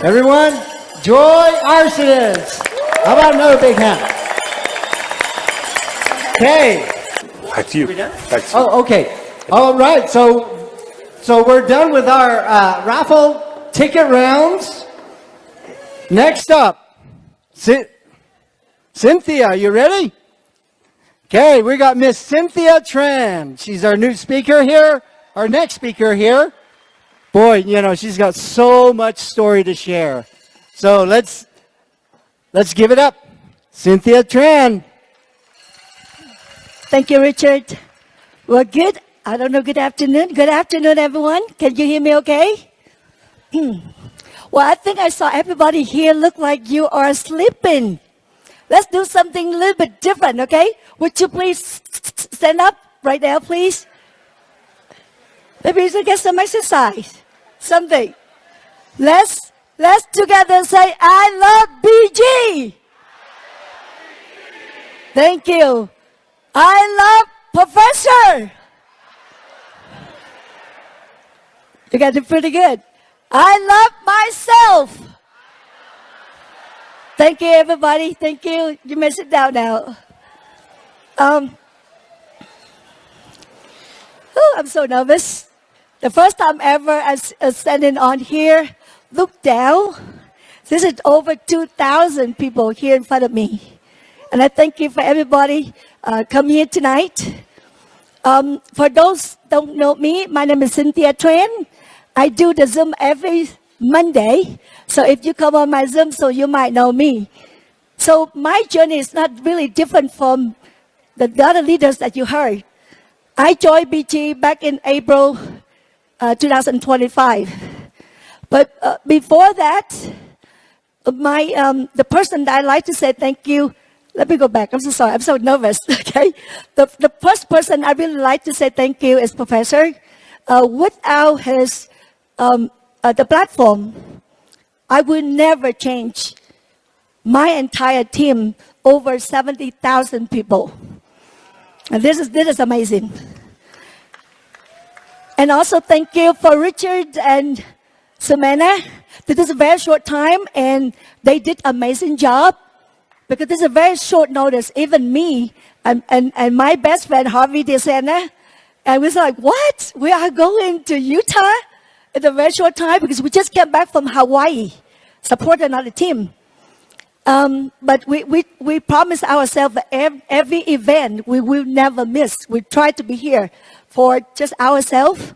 Speaker 1: Everyone, Joy Arsenis. How about another big hand? Okay.
Speaker 4: Back to you. Back to you.
Speaker 1: Oh, okay. All right. So we're done with our raffle ticket rounds. Next up, Cynthia. You ready? Okay. We got Miss Cynthia Tran. She's our new speaker here. Our next speaker here. Boy, you know, she's got so much story to share. So let's give it up. Cynthia Tran.
Speaker 8: Thank you, Richard. Well, good. I don't know, good afternoon. Good afternoon, everyone. Can you hear me okay? Well, I think I saw everybody here look like you are sleeping. Let's do something a little bit different, okay? Would you please stand up right now, please? Maybe you should get some exercise. Something. Let's together say, I love BG. Thank you. I love Professor. You got it pretty good. I love myself. Thank you, everybody. Thank you. You may sit down now. I'm so nervous. The first time ever as standing on here, look down. This is over 2,000 people here in front of me. And I thank you for everybody come here tonight. For those who don't know me, my name is Cynthia Tran. I do the Zoom every Monday. So if you come on my Zoom, so you might know me. So my journey is not really different from the other leaders that you heard. I joined BG back in April 2025. But before that, the person that I'd like to say thank you. Let me go back. I'm so sorry. I'm so nervous. Okay. The first person I really like to say thank you is Professor. Without his the platform, I will never change my entire team, over 70,000 people. And this is amazing. And also thank you for Richard and Samantha. This is a very short time, and they did amazing job. Because this is a very short notice. Even me and my best friend, Harvey DeSena, and we was like, what? We are going to Utah in a very short time? Because we just came back from Hawaii, support another team. But we promised ourselves that every event we will never miss. We try to be here for just ourselves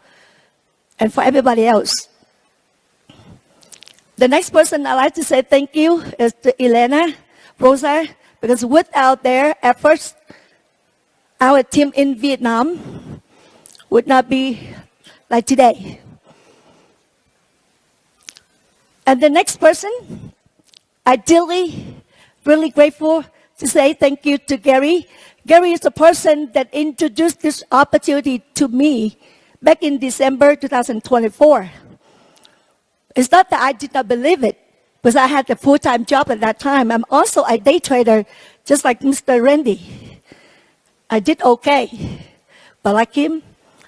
Speaker 8: and for everybody else. The next person I'd like to say thank you is to Elena, Rosa, because without their efforts, our team in Vietnam would not be like today. And the next person, ideally, really grateful to say thank you to Gary. Gary is the person that introduced this opportunity to me back in December 2024. It's not that I did not believe it, because I had a full-time job at that time. I'm also a day trader, just like Mr. Randy. I did okay. But like him,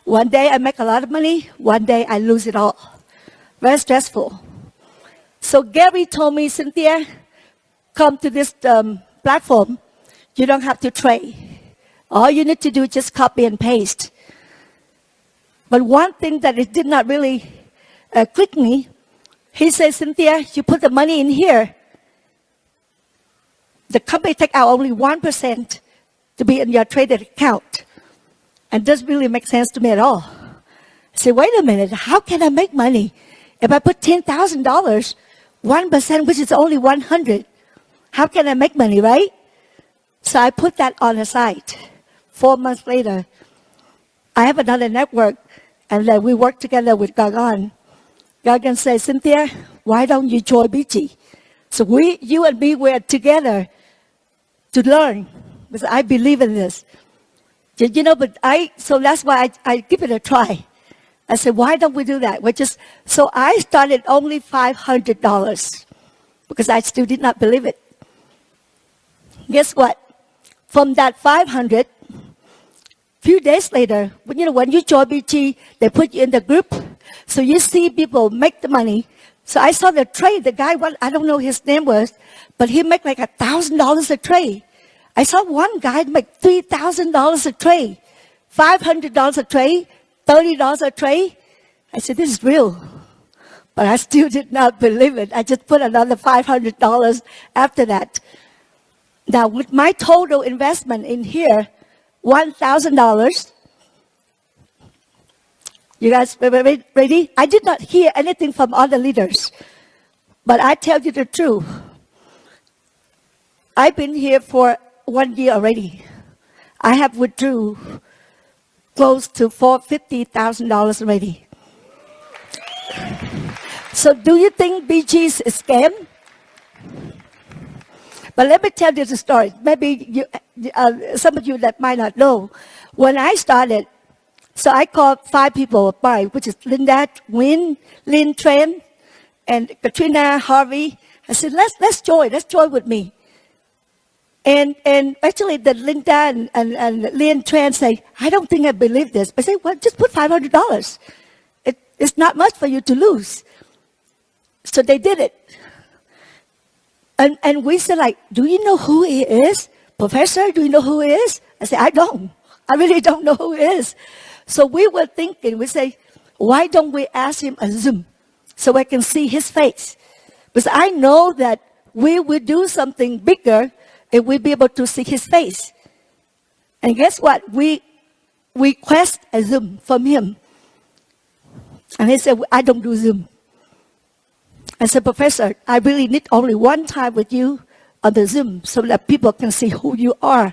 Speaker 8: one day I make a lot of money, one day I lose it all. Very stressful. So Gary told me, Cynthia, come to this platform. You don't have to trade. All you need to do is just copy and paste. But one thing that it did not really click me, he said, Cynthia, you put the money in here. The company take out only 1% to be in your traded account. And doesn't really make sense to me at all. I said, wait a minute, how can I make money? If I put $10,000, 1%, which is only 100, how can I make money, right? So I put that on the side. 4 months later, I have another network, and then we work together with Gagan. Gagan says, Cynthia, why don't you join BG? So you and me were together to learn, because I believe in this. You know, so that's why I give it a try. I said, why don't we do that? So I started only $500 because I still did not believe it. Guess what? From that 500, few days later, when you join BG, they put you in the group. So you see people make the money. So I saw the trade. The guy, I don't know his name was, but he make like $1,000 a trade. I saw one guy make $3,000 a trade, $500 a trade, $30 a trade. I said, this is real. But I still did not believe it. I just put another $500 after that. Now, with my total investment in here, $1,000. You guys ready? I did not hear anything from other leaders. But I tell you the truth. I've been here for 1 year already. I have withdrew close to $50,000 already. So do you think BG is a scam? But let me tell you the story. Maybe some of you that might not know. When I started, so I called 5 people of mine, which is Linda, Win, Lynn, Trent, and Katrina, Harvey. I said, let's join with me. And actually, the Linda and Lynn Tran say, I don't think I believe this. I say, well, just put $500. It's not much for you to lose. So they did it. And we said, like, do you know who he is? Professor, do you know who he is? I said, I don't. I really don't know who he is. So we were thinking, we say, why don't we ask him a Zoom so I can see his face? Because I know that we will do something bigger if we be able to see his face. And guess what? We request a Zoom from him. And he said, I don't do Zoom. I said, Professor, I really need only one time with you on the Zoom so that people can see who you are.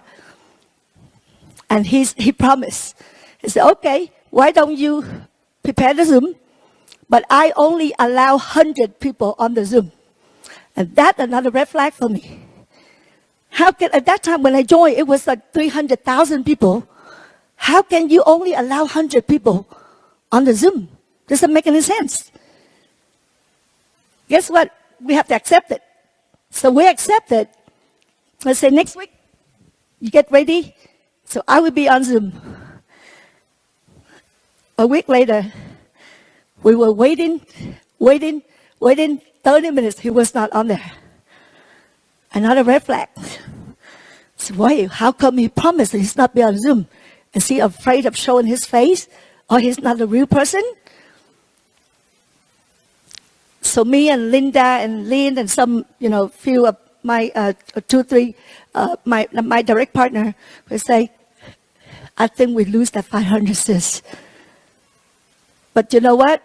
Speaker 8: And he promised. He said, okay, why don't you prepare the Zoom? But I only allow 100 people on the Zoom. And that's another red flag for me. How can, at that time when I joined, it was like 300,000 people. How can you only allow 100 people on the Zoom? Doesn't make any sense. Guess what? We have to accept it. So we accept it. Let's say next week, you get ready. So I will be on Zoom. A week later, we were waiting 30 minutes. He was not on there. Another red flag. So why? How come he promised that he's not be on Zoom? Is he afraid of showing his face? Or he's not a real person? So me and Linda and Lynn and some, few of my, 2, 3, my direct partner will say, I think we lose that 500, sis. But you know what?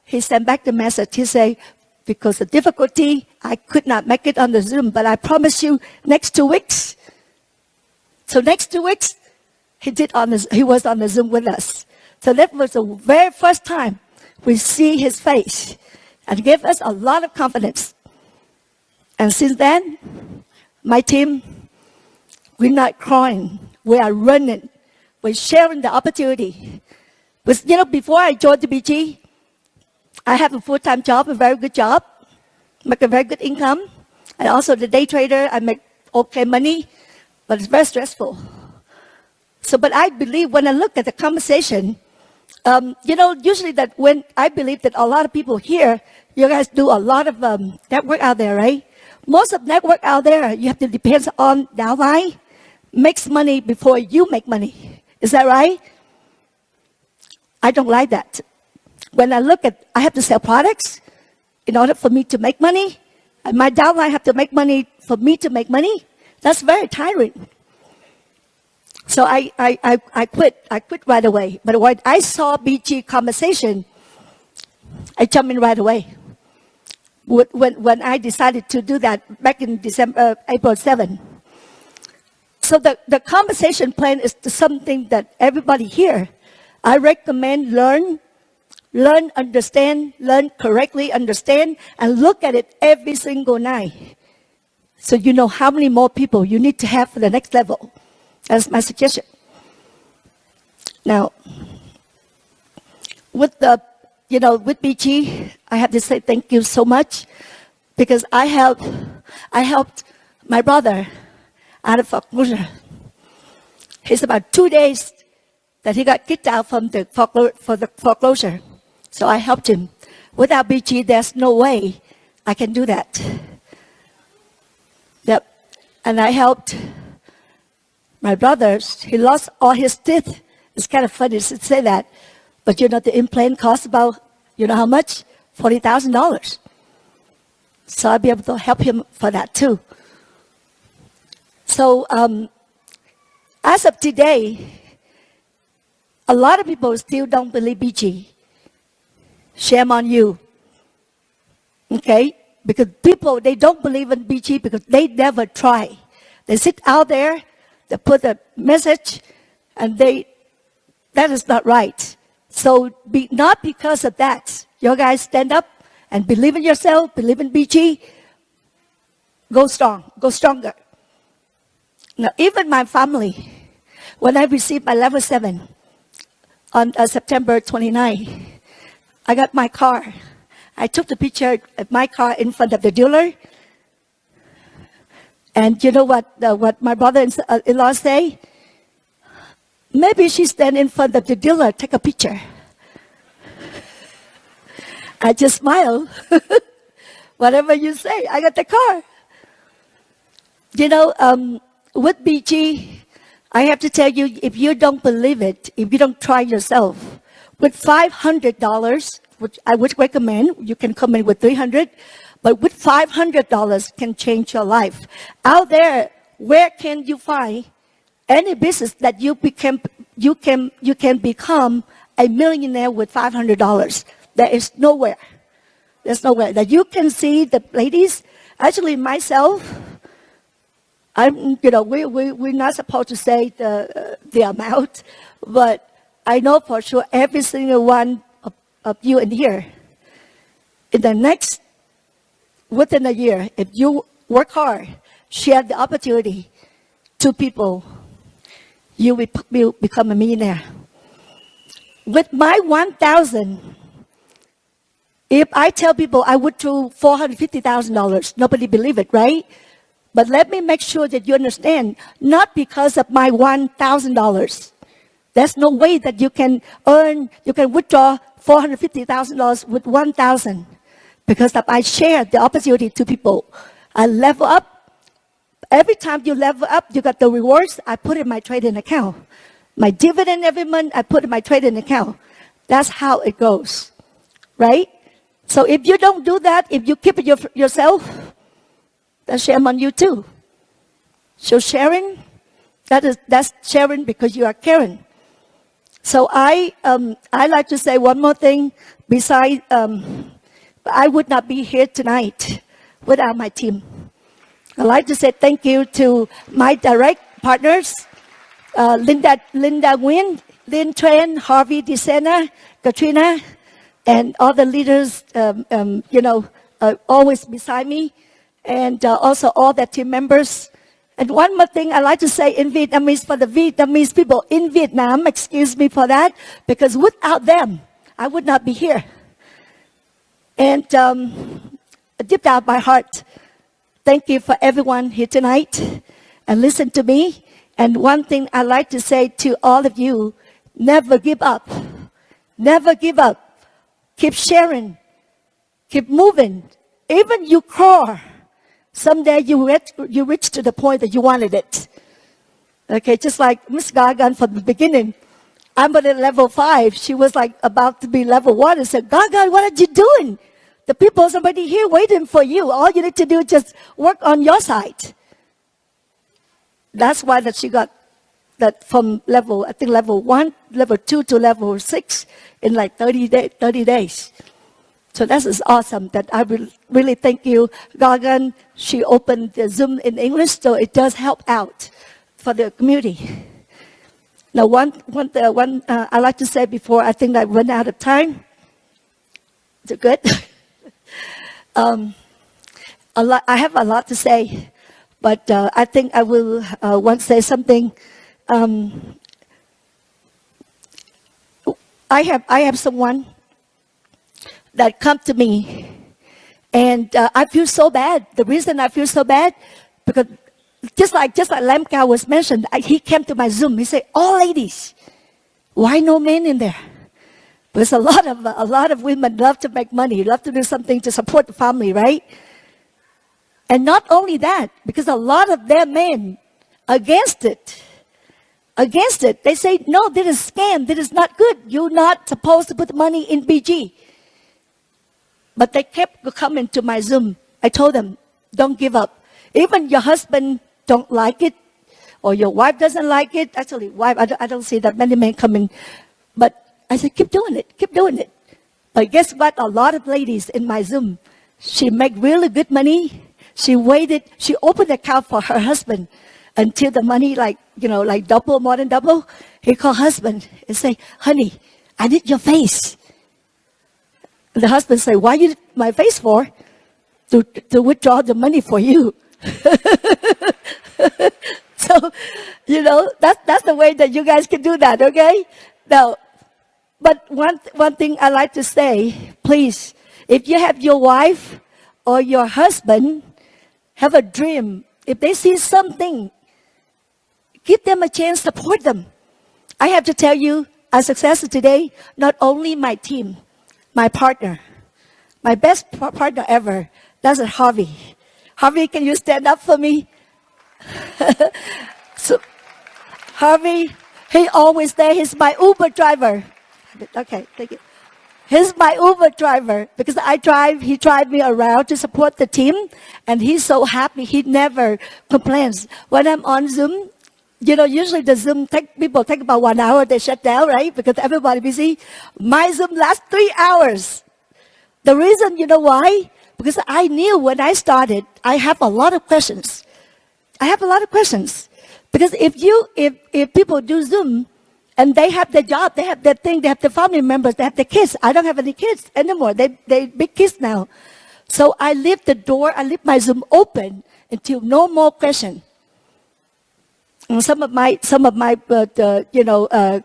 Speaker 8: He sent back the message. He said, because of difficulty, I could not make it on the Zoom, but I promise you next 2 weeks. So next 2 weeks, he was on the Zoom with us. So that was the very first time we see his face. and gave us a lot of confidence. And since then, my team, we're not crying. We are running. We're sharing the opportunity. But, before I joined the BG, I have a full-time job, a very good job, make a very good income. And also the day trader, I make okay money, but it's very stressful. So, but I believe when I look at the conversation, usually that when I believe that a lot of people here, you guys do a lot of network out there, right? Most of network out there, you have to depend on downline, makes money before you make money. Is that right? I don't like that. When I look at, I have to sell products in order for me to make money, and my downline have to make money for me to make money. That's very tiring. So I quit. I quit right away. But when I saw BG conversation, I jumped in right away. When I decided to do that back in April 7. So the conversation plan is something that everybody here, I recommend learn, understand, learn correctly, understand, and look at it every single night. So you know how many more people you need to have for the next level. That's my suggestion. Now, with with BG, I have to say thank you so much because I helped my brother out of foreclosure. It's about 2 days that he got kicked out from the foreclosure. So I helped him. Without BG, there's no way I can do that. Yep. And I helped my brothers. He lost all his teeth. It's kind of funny to say that. But the implant costs about, how much? $40,000. So I'll be able to help him for that too. So as of today, a lot of people still don't believe BG. Shame on you. Okay? Because people, they don't believe in BG because they never try. They sit out there, they put a message, and that is not right. So not because of that, you guys stand up and believe in yourself, believe in BG, go strong, go stronger. Now, even my family, when I received my level 7 on September 29, I got my car. I took the picture of my car in front of the dealer. And you know what my brother-in-law say? Maybe she stand in front of the dealer, take a picture. I just smile. Whatever you say, I got the car. With BG, I have to tell you, if you don't believe it, if you don't try yourself, with $500, which I would recommend, you can come in with $300, but with $500 can change your life. Out there, where can you find any business that you can become a millionaire with $500? There is nowhere. There's nowhere that you can see the ladies. Actually, myself, we're not supposed to say the amount, but I know for sure every single one of you in here, within a year, if you work hard, share the opportunity to people, you will become a millionaire. With my 1,000, if I tell people I would do $450,000, nobody believe it, right? But let me make sure that you understand, not because of my $1,000. There's no way that you can withdraw $450,000 with 1,000 because I share the opportunity to people. I level up. Every time you level up, you got the rewards. I put in my trading account. My dividend every month, I put in my trading account. That's how it goes, right? So if you don't do that, if you keep it yourself, that's shame on you too. So sharing, that's sharing because you are caring. So I like to say one more thing. Besides, I would not be here tonight without my team. I'd like to say thank you to my direct partners, Linda Nguyen, Lynn Tran, Harvey DeSena, Katrina, and all the leaders, always beside me, and also all the team members. And one more thing I like to say in Vietnamese for the Vietnamese people in Vietnam, excuse me for that, because without them, I would not be here. And deep down my heart, thank you for everyone here tonight and listen to me. And one thing I like to say to all of you, never give up. Never give up. Keep sharing. Keep moving. Even you crawl. Someday you reach to the point that you wanted it. Okay, just like Miss Gagan from the beginning. I'm at level 5. She was like about to be level 1 and said, Gagan, what are you doing? The people, somebody here waiting for you. All you need to do is just work on your side. That's why that she got that from level 1, level 2 to level 6 in like 30 days. So that is awesome that I will really thank you. Gagan, she opened the Zoom in English, so it does help out for the community. Now, one I like to say before I think I run out of time. Is it good? I have a lot to say, but I think I will want to say something. I have someone that come to me, and I feel so bad. The reason I feel so bad, because just like Lam Kao was mentioned, he came to my Zoom. He said, "All ladies, why no men in there?" Because a lot of women love to make money, love to do something to support the family, right? And not only that, because a lot of their men against it. They say, "No, this is scam. This is not good. You're not supposed to put money in BG." But they kept coming to my Zoom. I told them, don't give up. Even your husband don't like it, or your wife doesn't like it. Actually, wife, I don't see that many men coming. But I said, keep doing it. But guess what? A lot of ladies in my Zoom, she make really good money. She opened an account for her husband until the money like double, more than double. He called husband and say, "Honey, I need your face." The husband say, "Why you need my face for?" To withdraw the money for you. So, that's the way that you guys can do that, okay? Now, but one thing I like to say, please, if you have your wife or your husband have a dream, if they see something, give them a chance, support them. I have to tell you, our success today, not only my team, my partner, my best partner ever, that's Harvey. Harvey, can you stand up for me? So, Harvey, he always there. He's my Uber driver. Okay, thank you. He's my Uber driver because I drive. He drives me around to support the team, and he's so happy. He never complains. When I'm on Zoom, usually the Zoom people take about 1 hour. They shut down, right? Because everybody busy. My Zoom lasts 3 hours. The reason, you know why? Because I knew when I started, I have a lot of questions. Because if people do Zoom and they have their job, they have their thing, they have their family members, they have their kids. I don't have any kids anymore. They big kids now. So I leave my Zoom open until no more question. And some of my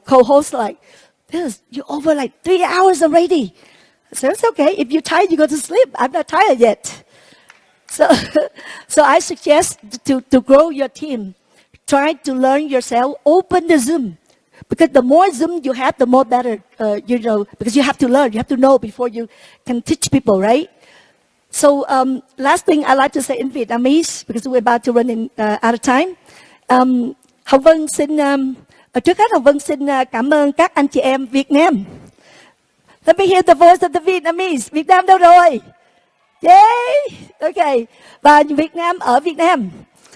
Speaker 8: co-hosts like, you're over like 3 hours already. So it's okay. If you're tired, you go to sleep. I'm not tired yet. So I suggest to grow your team. Try to learn yourself. Open the Zoom. Because the more Zoom you have, the more better, because you have to learn. You have to know before you can teach people, right? So last thing I like to say in Vietnamese, because we're about to run out of time. Hồng Vân trước hết Hồng Vân xin cảm ơn các anh chị em Việt Nam. Let me hear the voice of the Vietnamese. Việt Nam đâu rồi? Yay! Okay. Và Việt Nam ở Việt Nam.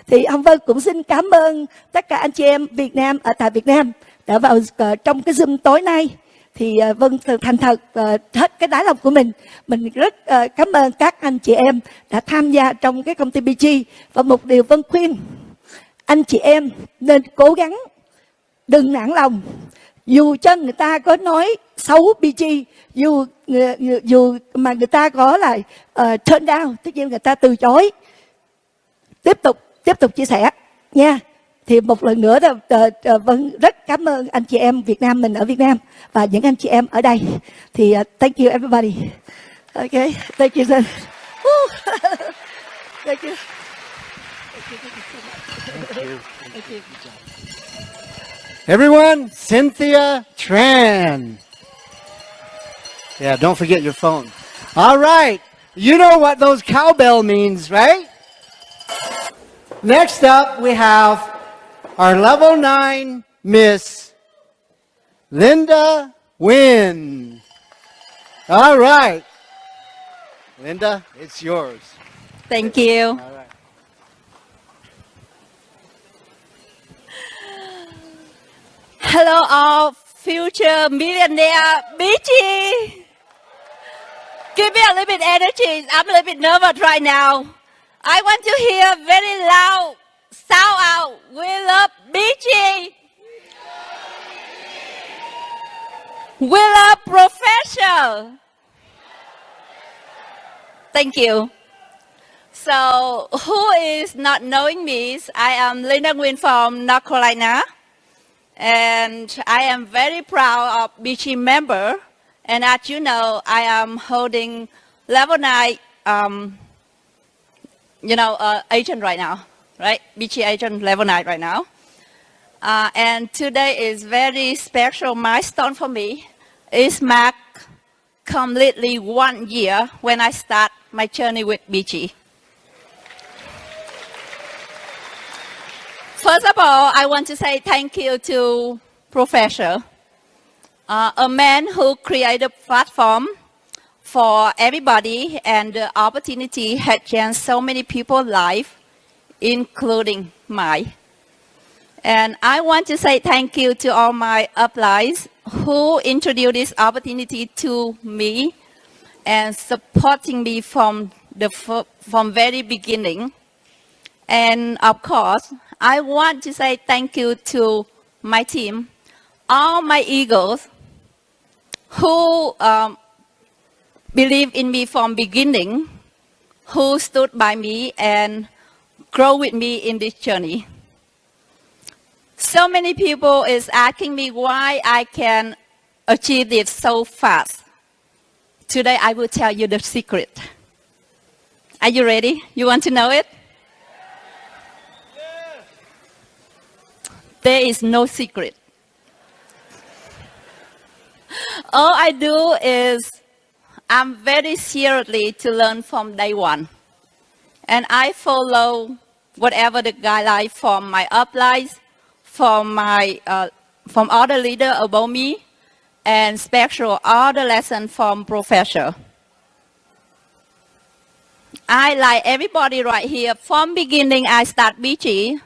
Speaker 8: Thì Hồng Vân cũng xin cảm ơn tất cả anh chị em Việt Nam ở tại Việt Nam đã vào trong cái Zoom tối nay. Thì Vân thành thật hết cái đáy lòng của mình. Mình rất cảm ơn các anh chị em đã tham gia trong cái công ty BG. Và một điều Vân khuyên anh chị em nên cố gắng, đừng nản lòng. dù cho người ta có nói xấu BG, dù mà người ta có là turn down, tất nhiên người ta từ chối. Tiếp tục chia sẻ nha. Thì một lần nữa vâng, rất cảm ơn anh chị em Việt Nam mình ở Việt Nam và những anh chị em ở đây. Thì thank you everybody. Okay, thank you sir. Thank you. Thank you.
Speaker 1: Everyone, Cynthia Tran. Yeah, don't forget your phone. All right. You know what those cowbell means, right? Next up, we have our level 9 Miss Linda Wynn. All right. Linda, it's yours.
Speaker 9: Thank you.
Speaker 1: All right.
Speaker 9: Hello, all future millionaire BG. Give me a little bit energy. I'm a little bit nervous right now. I want to hear very loud sound out. We love BG. We love Professor. Thank you. So, who is not knowing me? I am Linda Nguyen from North Carolina. And I am very proud of BG member. And as you know, I am holding level 9, agent right now, right? BG agent level 9 right now. And today is very special milestone for me. It's mark completely 1 year when I start my journey with BG. First of all, I want to say thank you to Professor, a man who created a platform for everybody, and the opportunity had changed so many people's lives, including mine. And I want to say thank you to all my uplines who introduced this opportunity to me and supporting me from very beginning. And of course, I want to say thank you to my team, all my eagles who believe in me from beginning, who stood by me and grow with me in this journey. So many people is asking me why I can achieve this so fast. Today I will tell you the secret. Are you ready? You want to know it? There is no secret. All I do is I'm very seriously to learn from day one. And I follow whatever the guideline from my uplines, from other leader above me, and special all the lesson from Professor. I, like everybody right here, from beginning I start BG.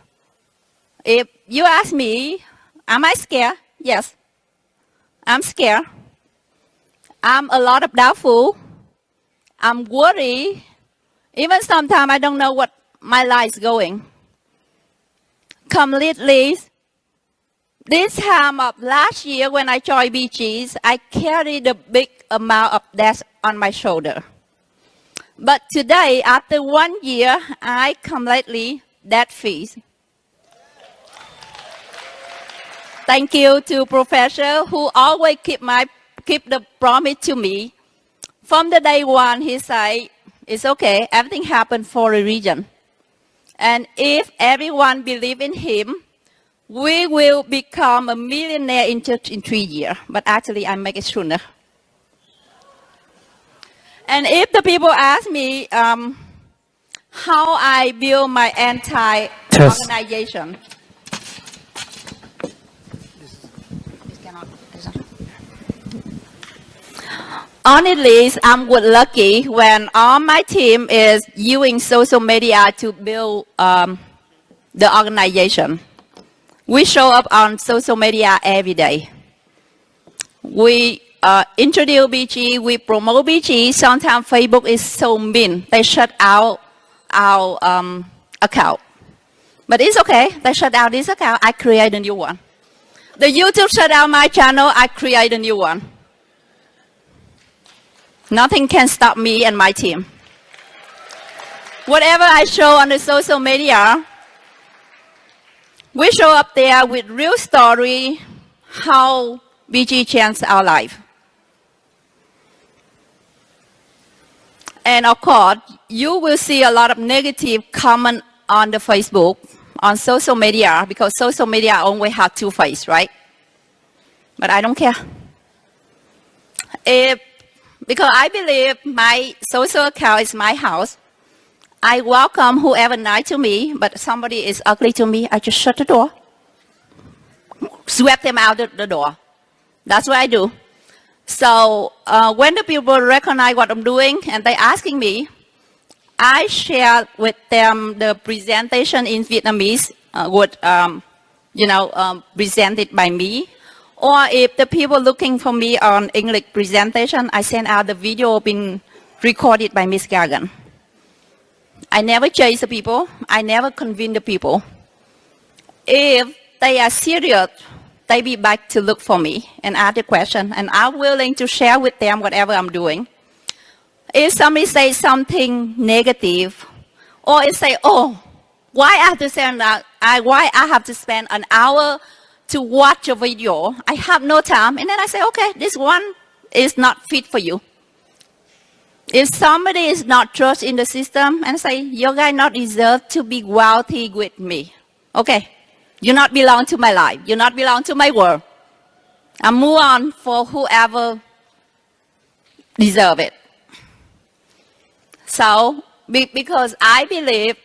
Speaker 9: If you ask me, am I scared? Yes, I'm scared. I'm a lot of doubtful. I'm worried. Even sometimes I don't know what my life is going. Completely. This time of last year when I joined BGs, I carried a big amount of debt on my shoulder. But today, after 1 year, I completely debt-free. Thank you to Professor who always keep the promise to me. From the day one, he said, it's okay, everything happened for a reason. And if everyone believe in him, we will become a millionaire in 3 years. But actually, I make it sooner. And if the people ask me how I build my anti-organization, honestly, I'm lucky when all my team is using social media to build the organization. We show up on social media every day. We introduce BG, we promote BG. Sometimes Facebook is so mean. They shut out our account. But it's okay. They shut down this account. I create a new one. The YouTube shut down my channel, I create a new one. Nothing can stop me and my team. Whatever I show on the social media, we show up there with real story, how BG changed our life. And of course, you will see a lot of negative comment on the Facebook, on social media, because social media only have two faces, right? But I don't care. Because I believe my social account is my house. I welcome whoever nice to me, but somebody is ugly to me, I just shut the door. Sweep them out the door. That's what I do. So when the people recognize what I'm doing and they're asking me, I share with them the presentation in Vietnamese, presented by me. Or if the people looking for me on English presentation, I send out the video being recorded by Miss Gagan. I never chase the people. I never convince the people. If they are serious, they be back to look for me and ask the question, and I'm willing to share with them whatever I'm doing. If somebody says something negative, or if say, oh, why I have to send that? Why I have to spend an hour to watch a video? I have no time. And then I say, okay, this one is not fit for you. If somebody is not trust in the system and say, you guys not deserve to be wealthy with me. Okay, you not belong to my life. You not belong to my world. I move on for whoever deserve it. So, because I believe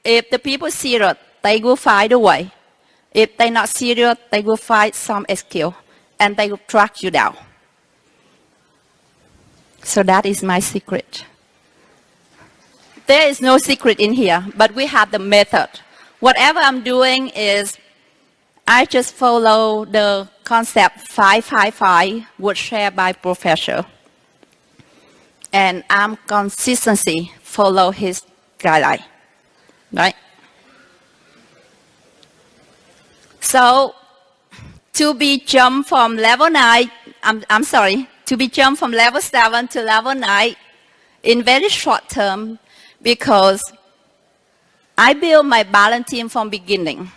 Speaker 9: if the people serious, they will find a way. If they're not serious, they will find some excuse and they will track you down. So that is my secret. There is no secret in here, but we have the method. Whatever I'm doing is I just follow the concept 555 was shared by Professor. And I'm consistency follow his guideline, right? So to be jumped from level 9, to be jumped from level 7 to level 9 in very short term, because I built my balance team from beginning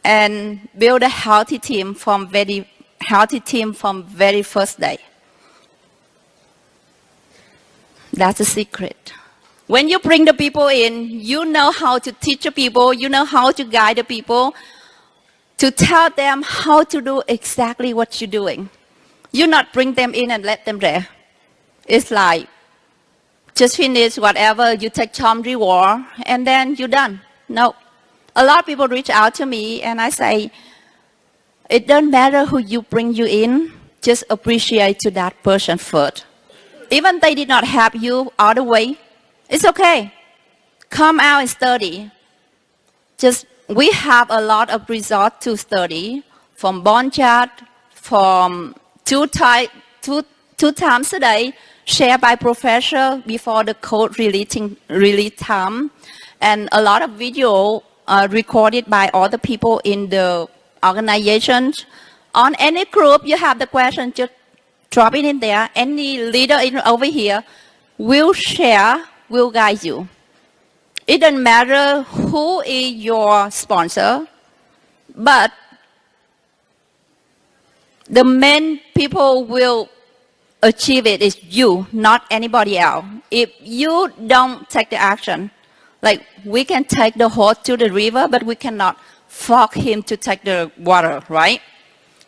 Speaker 9: and build a healthy team from very first day. That's the secret. When you bring the people in, you know how to teach the people, you know how to guide the people, to tell them how to do exactly what you're doing. You not bring them in and let them there. It's like, just finish whatever, you take some reward, and then you're done. No. A lot of people reach out to me, and I say, it doesn't matter who you bring you in, just appreciate to that person first. Even they did not help you all the way, it's okay. Come out and study. We have a lot of resources to study, from bond chart, from two times a day, shared by professor before the code release time, and a lot of video recorded by all the people in the organization. On any group, you have the question, just drop it in there. Any leader over here will share, will guide you. It doesn't matter who is your sponsor, but the main people will achieve it is you, not anybody else. If you don't take the action, like we can take the horse to the river, but we cannot force him to take the water, right?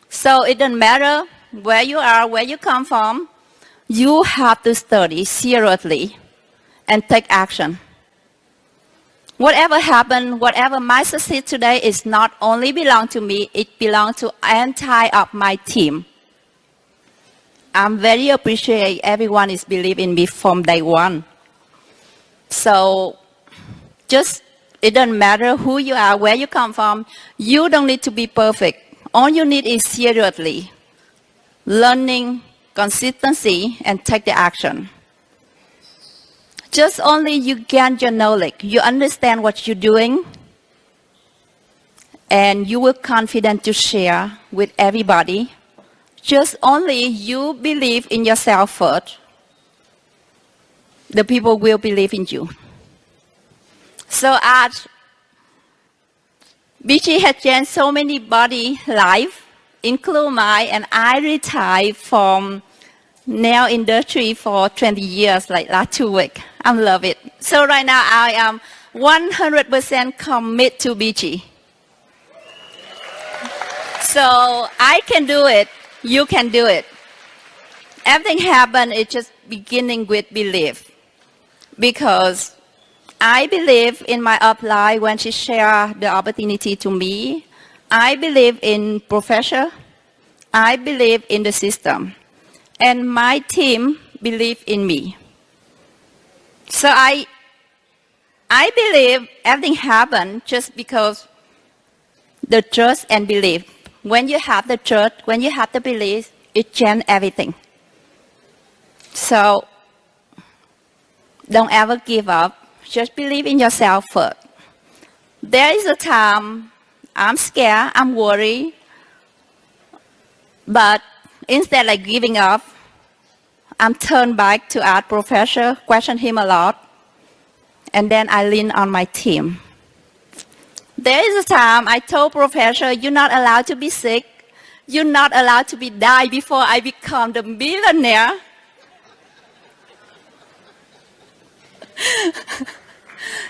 Speaker 9: So it doesn't matter where you are, where you come from, you have to study seriously and take action. Whatever happened, whatever my success today is not only belong to me, it belongs to entire of my team. I'm very appreciate everyone is believing in me from day one. So it doesn't matter who you are, where you come from, you don't need to be perfect. All you need is seriously learning, consistency, and take the action. Just only you gain your knowledge, you understand what you're doing, and you will confident to share with everybody. Just only you believe in yourself first. The people will believe in you. So as BG has changed so many body life, including mine, and I retired from nail industry for 20 years, like last 2 weeks. I love it. So right now I am 100% committed to BG. So I can do it. You can do it. Everything happened, it's just beginning with belief. Because I believe in my upline when she shared the opportunity to me. I believe in professor. I believe in the system. And my team believe in me. So I believe everything happened just because the trust and belief. When you have the trust, when you have the belief, it changes everything. So don't ever give up. Just believe in yourself first. There is a time I'm scared, I'm worried, but instead of giving up, I'm turned back to our professor, question him a lot, and then I lean on my team. There is a time I told professor, you're not allowed to be sick, you're not allowed to be die before I become the billionaire.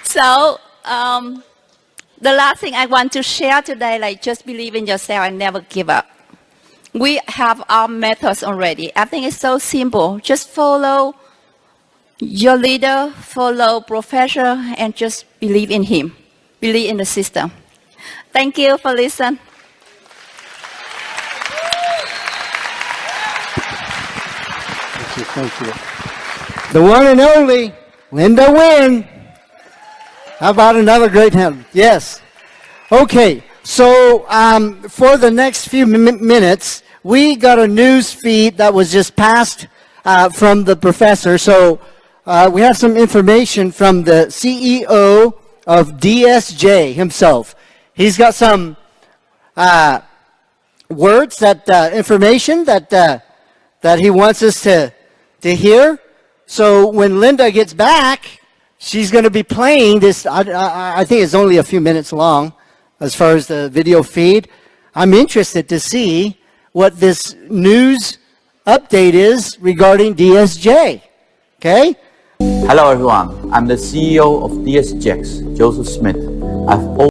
Speaker 9: So, the last thing I want to share today, like just believe in yourself and never give up. We have our methods already. I think it's so simple. Just follow your leader, follow professor, and just believe in him. Believe in the system. Thank you for listening.
Speaker 1: Thank you. The one and only Linda Wynn. How about another great hand? Yes. Okay, so for the next few minutes, we got a news feed that was just passed from the professor. So we have some information from the CEO of DSJ himself. He's got some words, information that he wants us to hear. So when Linda gets back, she's going to be playing this. I think it's only a few minutes long as far as the video feed. I'm interested to see what this news update is regarding DSJ. Okay?
Speaker 10: Hello everyone, I'm the CEO of DSJ, Joseph Smith. I've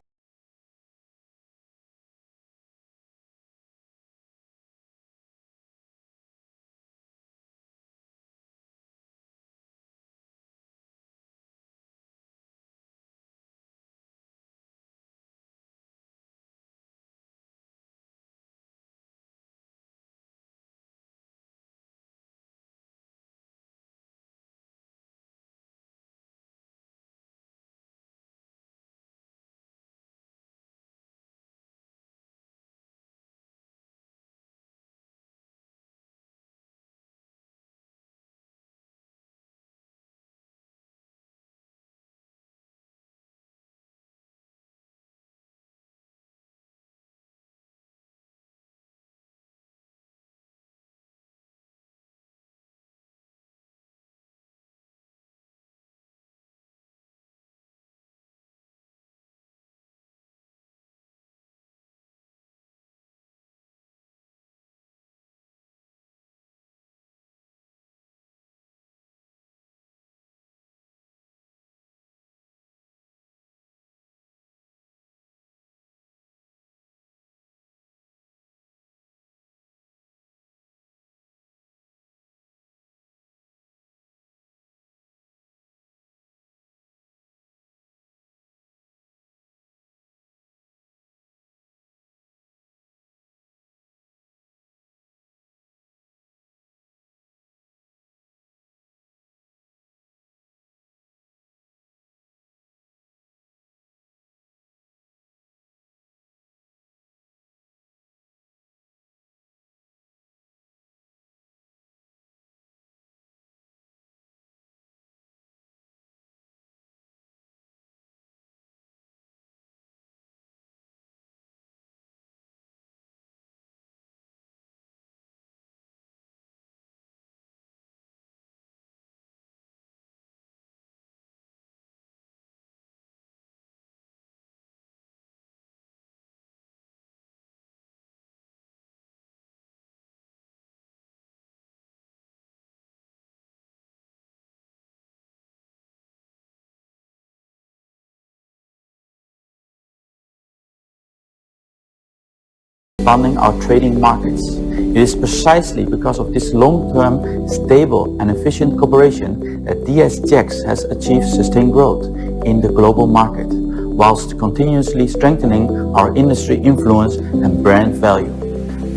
Speaker 10: expanding our trading markets. It is precisely because of this long-term, stable and efficient cooperation that DSJX has achieved sustained growth in the global market, whilst continuously strengthening our industry influence and brand value.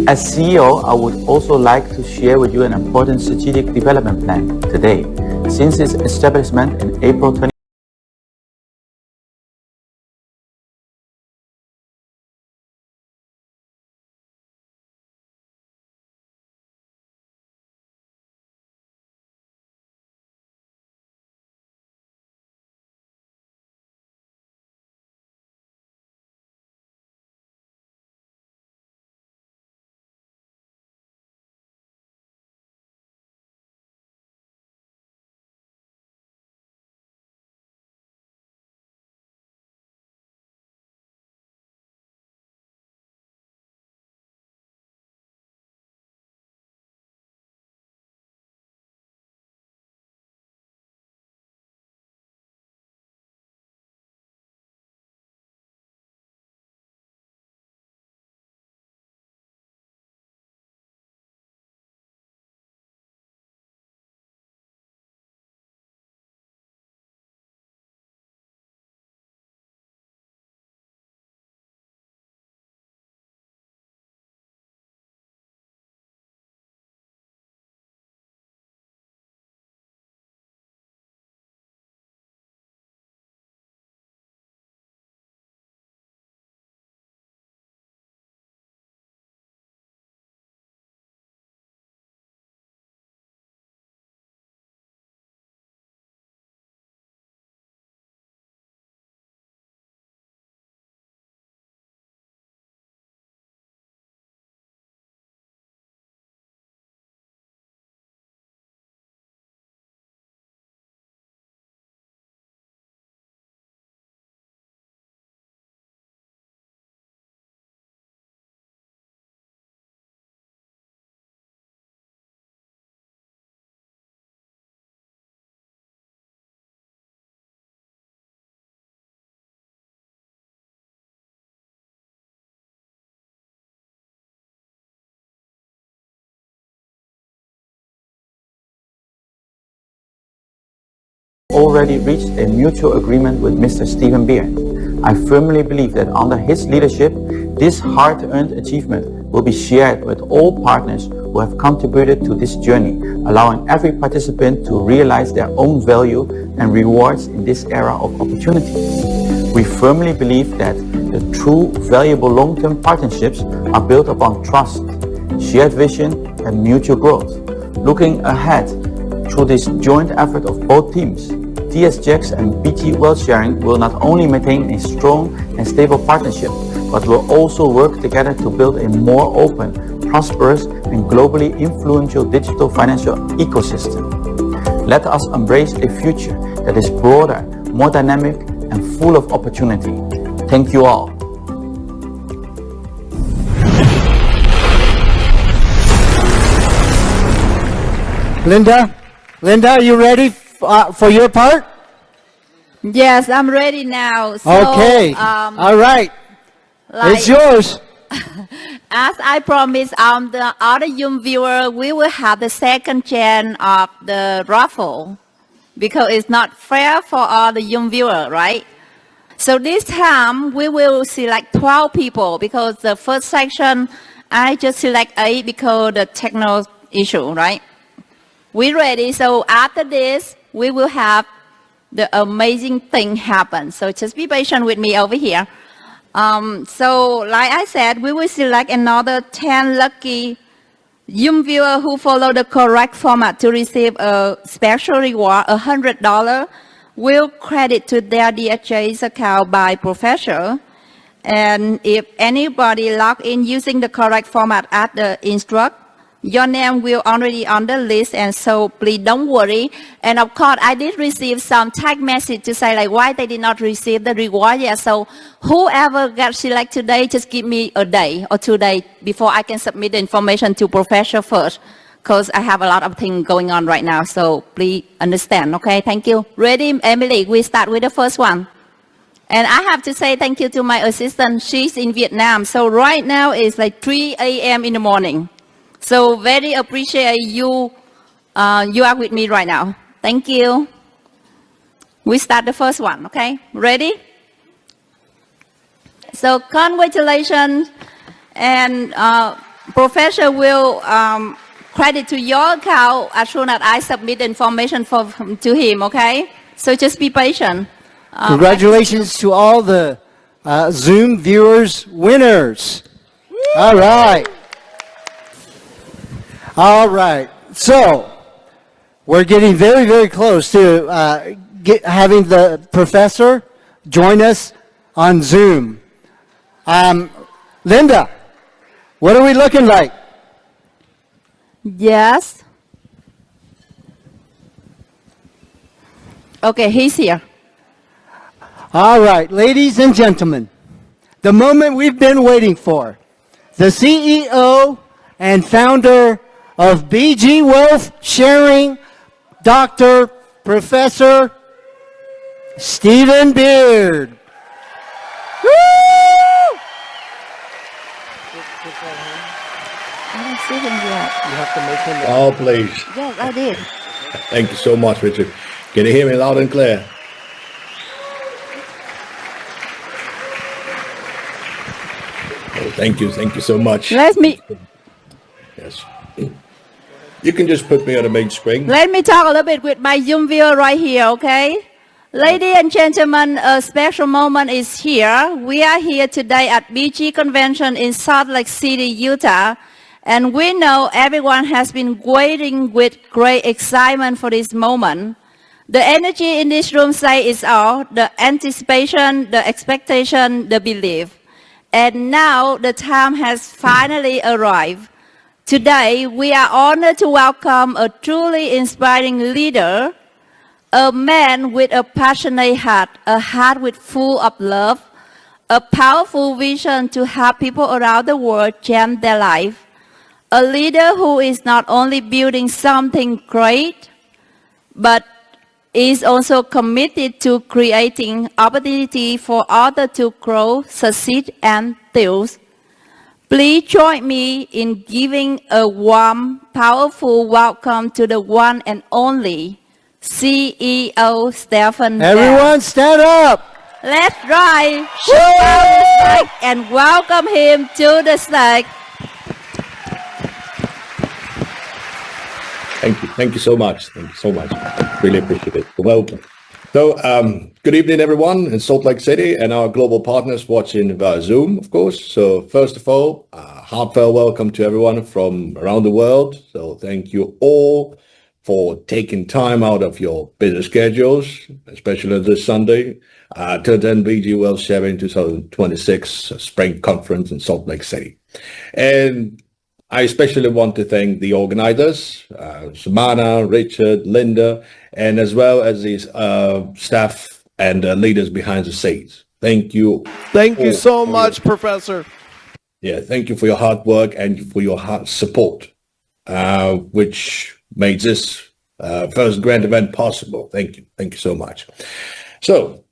Speaker 10: As CEO, I would also like to share with you an important strategic development plan today. Since its establishment in April 2020, already reached a mutual agreement with Mr. Stephen Beard. I firmly believe that under his leadership, this hard-earned achievement will be shared with all partners who have contributed to this journey, allowing every participant to realize their own value and rewards in this era of opportunity. We firmly believe that the true valuable long-term partnerships are built upon trust, shared vision and mutual growth. Looking ahead, through this joint effort of both teams, DSJX and BT Wealth Sharing will not only maintain a strong and stable partnership, but will also work together to build a more open, prosperous and globally influential digital financial ecosystem. Let us embrace a future that is broader, more dynamic and full of opportunity. Thank you all.
Speaker 1: Linda, are you ready for your part?
Speaker 9: Yes, I'm ready now. So,
Speaker 1: Okay. All right. It's yours.
Speaker 9: As I promised the other young viewer, we will have the second chance of the raffle because it's not fair for all the young viewer, right? So this time we will select 12 people because the first section I just select 8 because the technical issue, right? We ready? So after this, we will have the amazing thing happen. So just be patient with me over here. So like I said, we will select another 10 lucky young viewer who follow the correct format to receive a special reward, $100 will credit to their DHJ's account by Professor. And if anybody log in using the correct format at the instruct, your name will already on the list, and so please don't worry. And of course, I did receive some tag message to say like why they did not receive the reward yet. So whoever got selected today, just give me a day or 2 days before I can submit the information to Professor first, because I have a lot of things going on right now. So please understand, okay? Thank you. Ready, Emily? We start with the first one. And I have to say thank you to my assistant. She's in Vietnam. So right now it's like 3 a.m. in the morning. So very appreciate you. You are with me right now. Thank you. We start the first one, okay? Ready? So congratulations. And Professor will credit to your account as soon as I submit information to him, okay? So just be patient.
Speaker 1: Congratulations to all the Zoom viewers winners. All right. All right. So we're getting very, very close to having the professor join us on Zoom. Linda, what are we looking like?
Speaker 9: Yes. Okay, he's here.
Speaker 1: All right, ladies and gentlemen, the moment we've been waiting for. The CEO and founder of BG Wealth Sharing, Dr. Professor Stephen Beard. Woo!
Speaker 9: I don't see him yet.
Speaker 1: You have to make him.
Speaker 4: Oh, please.
Speaker 9: Yes, I did.
Speaker 4: Thank you so much, Richard. Can you hear me loud and clear? Oh, thank you so much.
Speaker 9: Let me
Speaker 4: Yes. You can just put me on the main screen.
Speaker 9: talk a little bit with my Zoom viewer right here, okay? Ladies and gentlemen, a special moment is here. We are here today at BG Convention in Salt Lake City, Utah. And we know everyone has been waiting with great excitement for this moment. The energy in this room say it's all, the anticipation, the expectation, the belief. And now the time has finally arrived. Today, we are honored to welcome a truly inspiring leader, a man with a passionate heart, a heart with full of love, a powerful vision to help people around the world change their life, a leader who is not only building something great, but is also committed to creating opportunity for others to grow, succeed, and thrive. Please join me in giving a warm, powerful welcome to the one and only CEO Stephen Beard.
Speaker 1: Everyone stand up.
Speaker 9: Let's rise, shout out the flag, and welcome him to the stage.
Speaker 4: Thank you so much. Thank you so much. Really appreciate it. Welcome. So, good evening, everyone in Salt Lake City and our global partners watching via Zoom, of course. So, first of all, heartfelt welcome to everyone from around the world. So, thank you all for taking time out of your busy schedules, especially this Sunday, to attend BG Wealth Sharing 2026 Spring Conference in Salt Lake City. And I especially want to thank the organizers, Samana, Richard, Linda, and as well as the staff and leaders behind the scenes. Thank you.
Speaker 3: Thank you so much, Professor.
Speaker 4: Yeah, thank you for your hard work and for your hard support, which made this first grand event possible. Thank you. Thank you so much. So,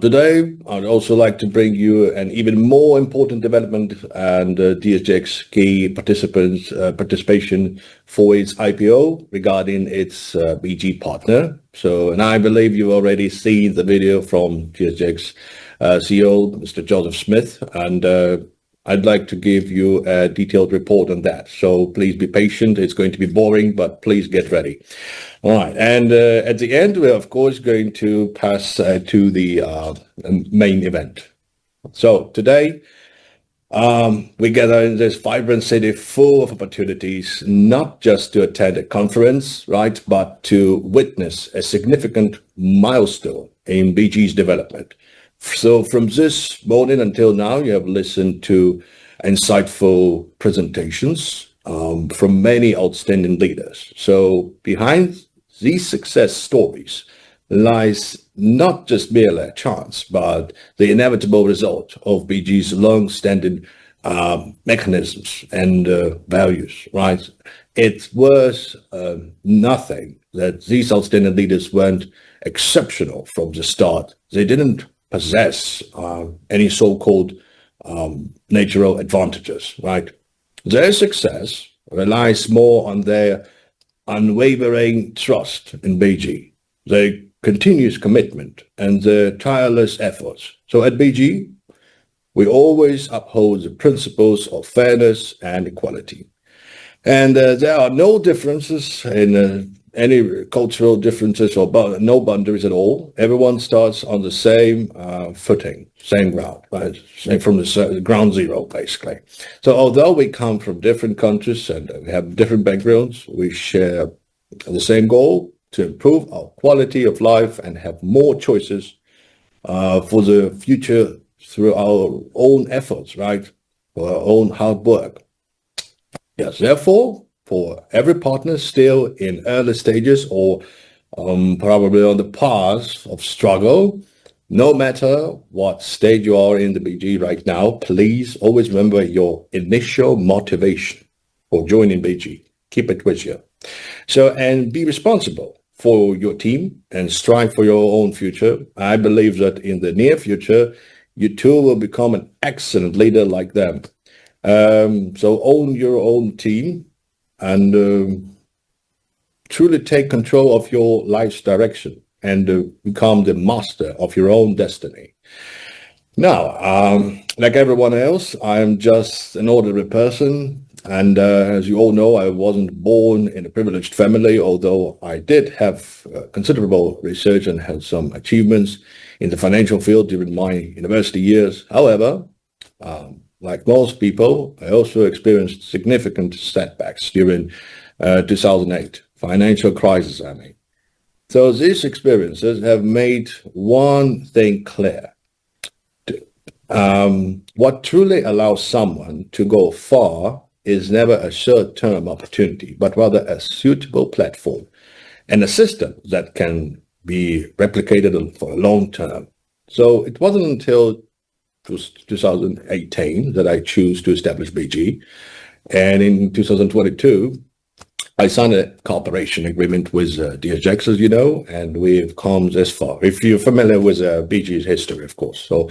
Speaker 4: today, I'd also like to bring you an even more important development and DSGX key participation for its IPO regarding its BG partner. So, and I believe you've already seen the video from DSGX CEO, Mr. Joseph Smith, and I'd like to give you a detailed report on that. So please be patient. It's going to be boring, but please get ready. All right. And at the end, we're, of course, going to pass to the main event. So today, we gather in this vibrant city full of opportunities, not just to attend a conference, right, but to witness a significant milestone in BG's development. So from this morning until now, you have listened to insightful presentations from many outstanding leaders. So behind these success stories lies not just merely a chance, but the inevitable result of BG's long-standing mechanisms and values, right? It's worth nothing that these outstanding leaders weren't exceptional from the start. They didn't possess any so-called natural advantages, right? Their success relies more on their unwavering trust in BG, their continuous commitment, and their tireless efforts. So at BG, we always uphold the principles of fairness and equality. And there are no differences in any cultural differences or no boundaries at all. Everyone starts on the same footing, same ground, right? Same from the ground zero, basically. So although we come from different countries and we have different backgrounds, we share the same goal to improve our quality of life and have more choices for the future through our own efforts, right? For our own hard work. Yes, therefore, for every partner still in early stages or probably on the path of struggle, no matter what stage you are in the BG right now, please always remember your initial motivation for joining BG. Keep it with you. So, and be responsible for your team and strive for your own future. I believe that in the near future, you too will become an excellent leader like them. So own your own team and truly take control of your life's direction and become the master of your own destiny. Now, like everyone else, I'm just an ordinary person. And as you all know, I wasn't born in a privileged family, although I did have considerable research and had some achievements in the financial field during my university years. However, like most people, I also experienced significant setbacks during 2008, financial crisis, I mean. So these experiences have made one thing clear. What truly allows someone to go far is never a short-term opportunity, but rather a suitable platform and a system that can be replicated for a long term. So it wasn't until 2018 that I chose to establish BG. And in 2022, I signed a cooperation agreement with DSX, as you know, and we've come this far. If you're familiar with BG's history, of course. So,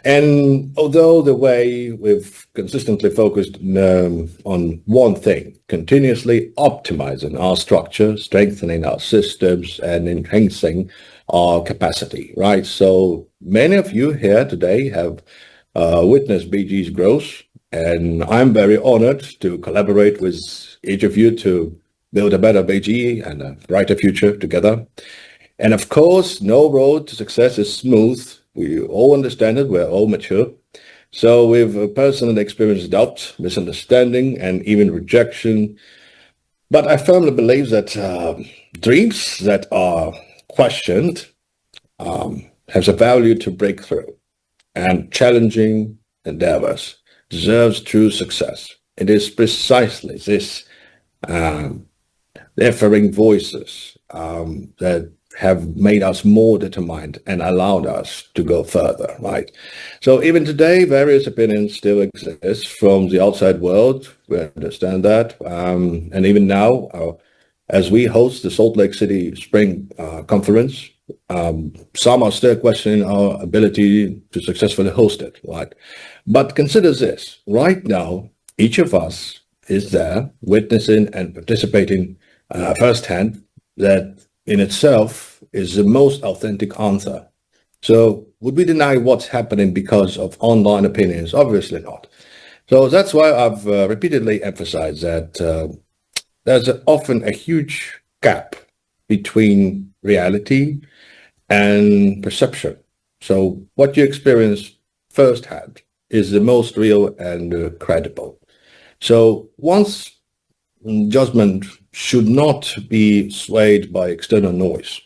Speaker 4: and although the way we've consistently focused on one thing, continuously optimizing our structure, strengthening our systems, and enhancing our capacity, right? So many of you here today have witnessed BG's growth, and I'm very honored to collaborate with each of you to build a better BG and a brighter future together. And of course, no road to success is smooth. We all understand it. We're all mature. So we've personally experienced doubt, misunderstanding, and even rejection. But I firmly believe that dreams that are questioned has a value to break through, and challenging endeavors deserves true success. It is precisely this differing voices that have made us more determined and allowed us to go further, right? So even today, various opinions still exist from the outside world. We understand that. And even now, as we host the Salt Lake City Spring Conference, some are still questioning our ability to successfully host it, right? But consider this, right now, each of us is there witnessing and participating firsthand. That in itself is the most authentic answer. So would we deny what's happening because of online opinions? Obviously not. So that's why I've repeatedly emphasized that there's often a huge gap between reality and perception. So what you experience firsthand is the most real and credible. So one's judgment should not be swayed by external noise,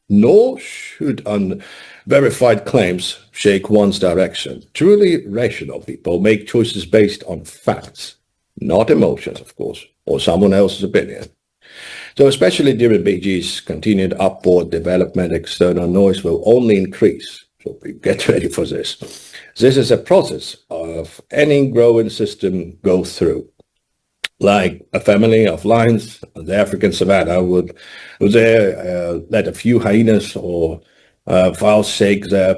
Speaker 4: nor should unverified claims shake one's direction. Truly rational people make choices based on facts, not emotions, of course, or someone else's opinion. So especially during BG's continued upward development, external noise will only increase. So get ready for this. This is a process of any growing system goes through. Like a family of lions, the African savannah would let a few hyenas or for our sake, their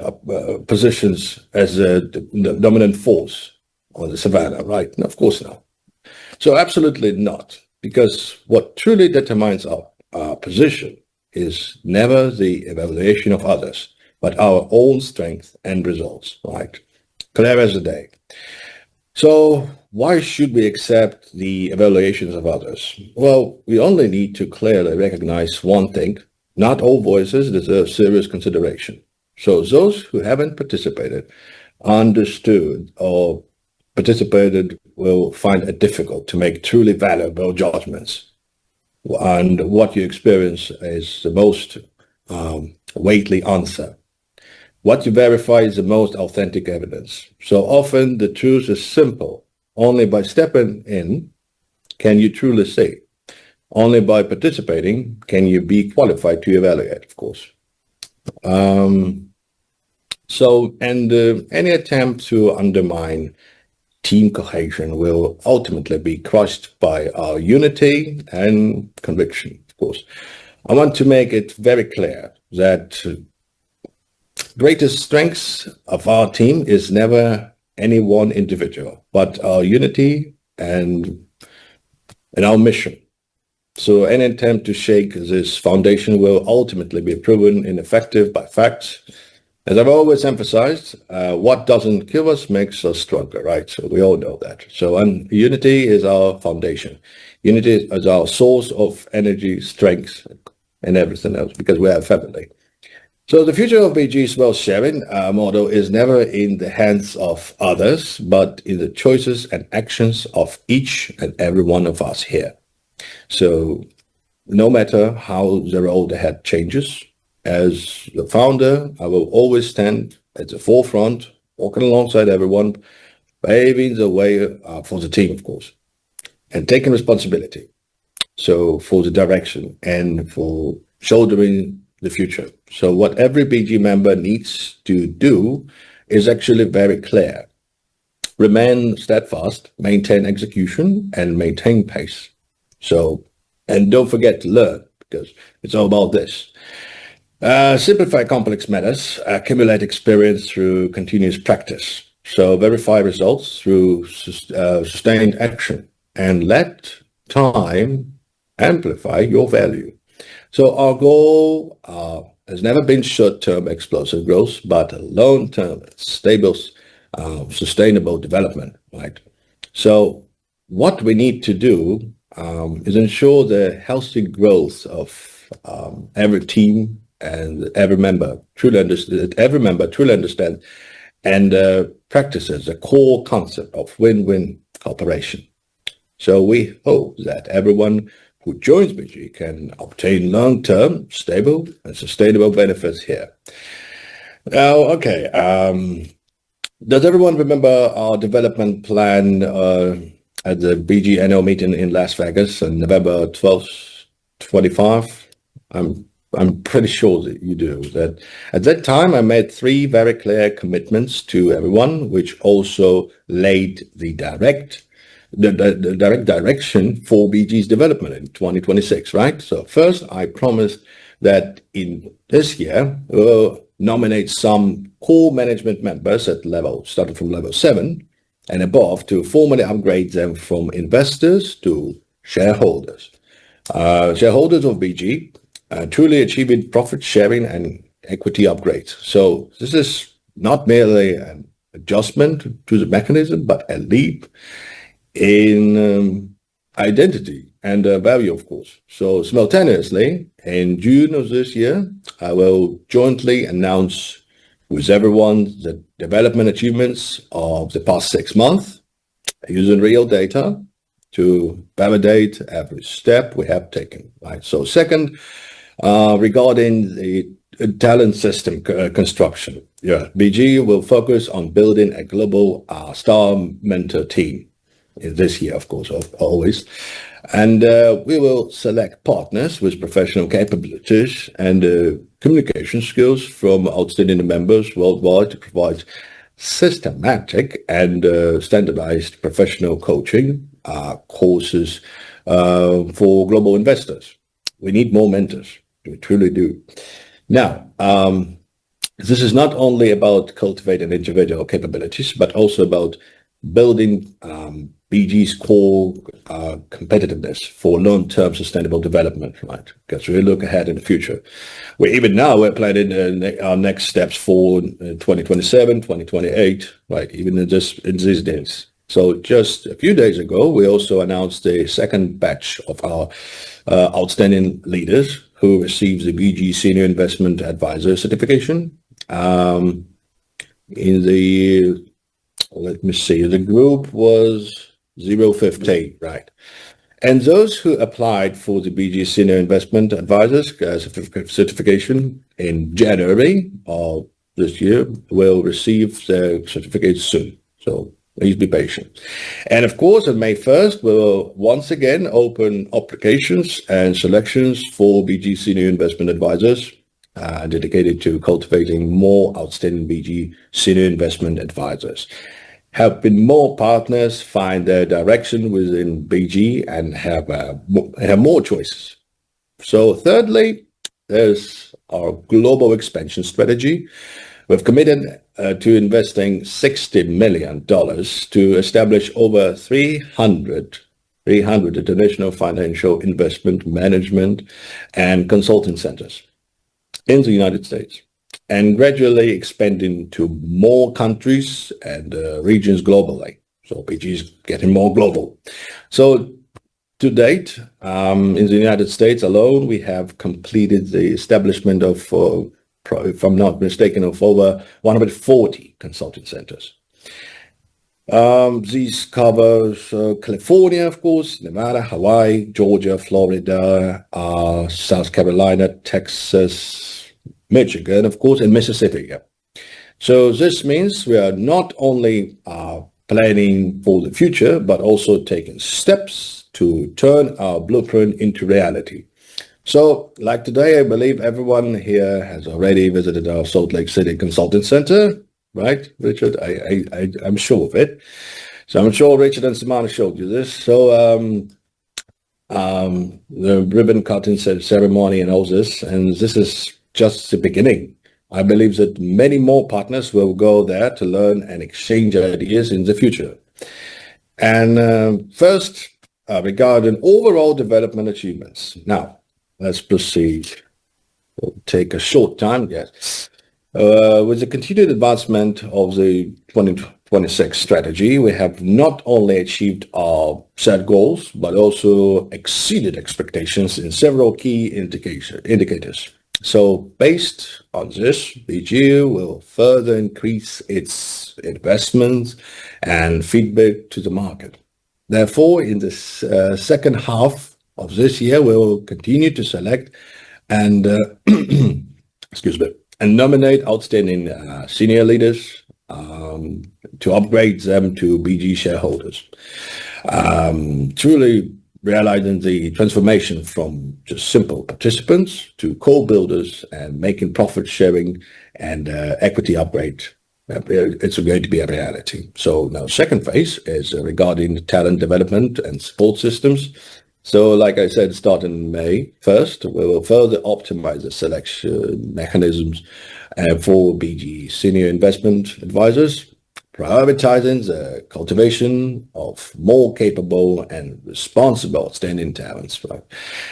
Speaker 4: positions as the dominant force on the savannah, right? No, of course not. So absolutely not, because what truly determines our position is never the evaluation of others, but our own strength and results, right? Clear as the day. So why should we accept the evaluations of others? Well, we only need to clearly recognize one thing. Not all voices deserve serious consideration. So those who haven't participated, understood, or participated will find it difficult to make truly valuable judgments. And what you experience is the most weighty answer. What you verify is the most authentic evidence. So often the truth is simple. Only by stepping in can you truly see. Only by participating can you be qualified to evaluate, of course. Any attempt to undermine team cohesion will ultimately be crushed by our unity and conviction, of course. I want to make it very clear that greatest strength of our team is never any one individual, but our unity and our mission. So any attempt to shake this foundation will ultimately be proven ineffective by facts. As I've always emphasized, what doesn't kill us makes us stronger, right? So we all know that. So unity is our foundation. Unity is our source of energy, strength, and everything else, because we are family. So the future of BG's wealth sharing model is never in the hands of others, but in the choices and actions of each and every one of us here. So no matter how the road ahead changes, as the founder, I will always stand at the forefront, walking alongside everyone, paving the way for the team, of course, and taking responsibility. So for the direction and for shouldering the future. So what every BG member needs to do is actually very clear. Remain steadfast, maintain execution, and maintain pace. So, and don't forget to learn, because it's all about this. Simplify complex matters, accumulate experience through continuous practice. So verify results through sustained action, and let time amplify your value. So our goal has never been short-term explosive growth, but long-term, stable, sustainable development, right? So what we need to do is ensure the healthy growth of every team and every member truly understand and practices the core concept of win-win cooperation. So we hope that everyone who joins BG can obtain long-term, stable, and sustainable benefits here. Now, okay, does everyone remember our development plan at the BG annual meeting in Las Vegas on November 12th, 25? I'm pretty sure that you do. That at that time, I made 3 very clear commitments to everyone, which also laid the direct direction for BG's development in 2026, right? So first, I promised that in this year, we'll nominate some core management members at starting from level 7 and above, to formally upgrade them from investors to shareholders. Shareholders of BG truly achieving profit sharing and equity upgrades. So this is not merely an adjustment to the mechanism, but a leap in identity and value, of course. So simultaneously, in June of this year, I will jointly announce with everyone the development achievements of the past 6 months, using real data to validate every step we have taken, right? So second, regarding the talent system construction, BG will focus on building a global star mentor team this year, of course, always. And we will select partners with professional capabilities and communication skills from outstanding members worldwide to provide systematic and standardized professional coaching courses for global investors. We need more mentors. We truly do. Now, This is not only about cultivating individual capabilities, but also about building BG's core competitiveness for long-term sustainable development, right? Because we look ahead in the future. We're planning our next steps for 2027, 2028, right? Even in these days. So just a few days ago, we also announced the second batch of our outstanding leaders who received the BG Senior Investment Advisor certification. Let me see, the group was 015, right? And those who applied for the BG Senior Investment Advisors certification in January of this year will receive their certificates soon. So please be patient. And of course, on May 1st, we'll once again open applications and selections for BG Senior Investment Advisors dedicated to cultivating more outstanding BG Senior Investment Advisors, helping more partners find their direction within BG and have more choices. So thirdly, there's our global expansion strategy. We've committed to investing $60 million to establish over 300 international financial investment management and consulting centers in the United States, and gradually expanding to more countries and regions globally. So BG is getting more global. So to date, in the United States alone, we have completed the establishment of, if I'm not mistaken, of over 140 consulting centers. These covers California, of course, Nevada, Hawaii, Georgia, Florida, South Carolina, Texas, Michigan, of course, and Mississippi. Yeah. So this means we are not only planning for the future, but also taking steps to turn our blueprint into reality. So, like today, I believe everyone here has already visited our Salt Lake City Consulting Center, right, Richard? I'm sure of it. So I'm sure Richard and Samana showed you this. So the ribbon cutting ceremony and all this, and this is just the beginning. I believe that many more partners will go there to learn and exchange ideas in the future. And first, regarding overall development achievements. Now, let's proceed. It'll take a short time, yes. With the continued advancement of the 2026 strategy, we have not only achieved our set goals, but also exceeded expectations in several key indicators. So based on this, BG will further increase its investments and feedback to the market. Therefore, in the second half of this year, we will continue to select and and nominate outstanding senior leaders to upgrade them to BG shareholders. Truly realizing the transformation from just simple participants to co-builders and making profit sharing and equity upgrade. It's going to be a reality. So now second phase is regarding talent development and support systems. So like I said, starting May 1st, we will further optimize the selection mechanisms for BG Senior Investment Advisors, prioritizing the cultivation of more capable and responsible outstanding talents. Right?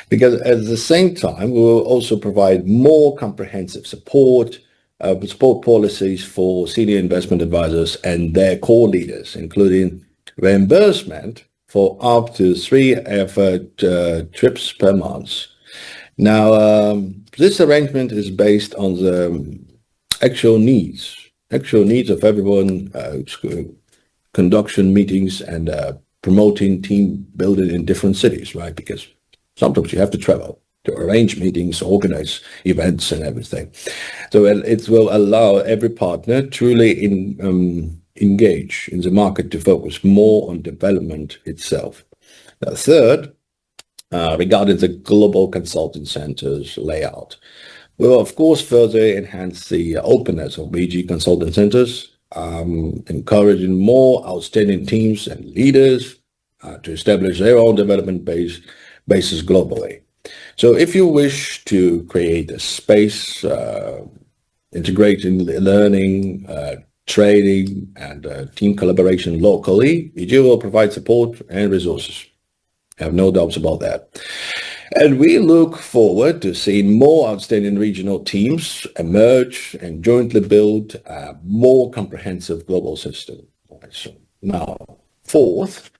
Speaker 4: Because at the same time, we will also provide more comprehensive support policies for senior investment advisors and their core leaders, including reimbursement for up to 3 effort trips per month. Now, this arrangement is based on the actual needs of everyone, conduction meetings and promoting team building in different cities, right? Because sometimes you have to travel to arrange meetings, organize events and everything. So it will allow every partner truly engage in the market to focus more on development itself. Now, third, regarding the global consulting centers layout, we will, of course, further enhance the openness of BG consulting centers, encouraging more outstanding teams and leaders to establish their own development bases globally. So if you wish to create a space integrating learning, training, and team collaboration locally, BG will provide support and resources. I have no doubts about that. And we look forward to seeing more outstanding regional teams emerge and jointly build a more comprehensive global system. So now, fourth,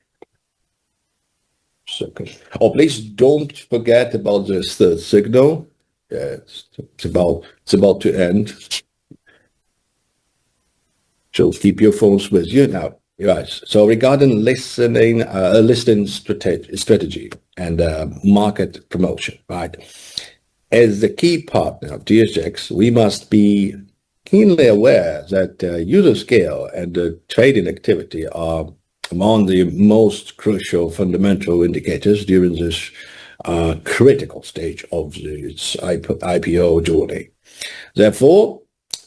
Speaker 4: second. Oh, please don't forget about this third signal. It's about to end. So keep your phones with you now. Right. So regarding listening strategy and market promotion, right? As the key partner of DSX, we must be keenly aware that user scale and trading activity are among the most crucial fundamental indicators during this critical stage of its IPO journey. Therefore,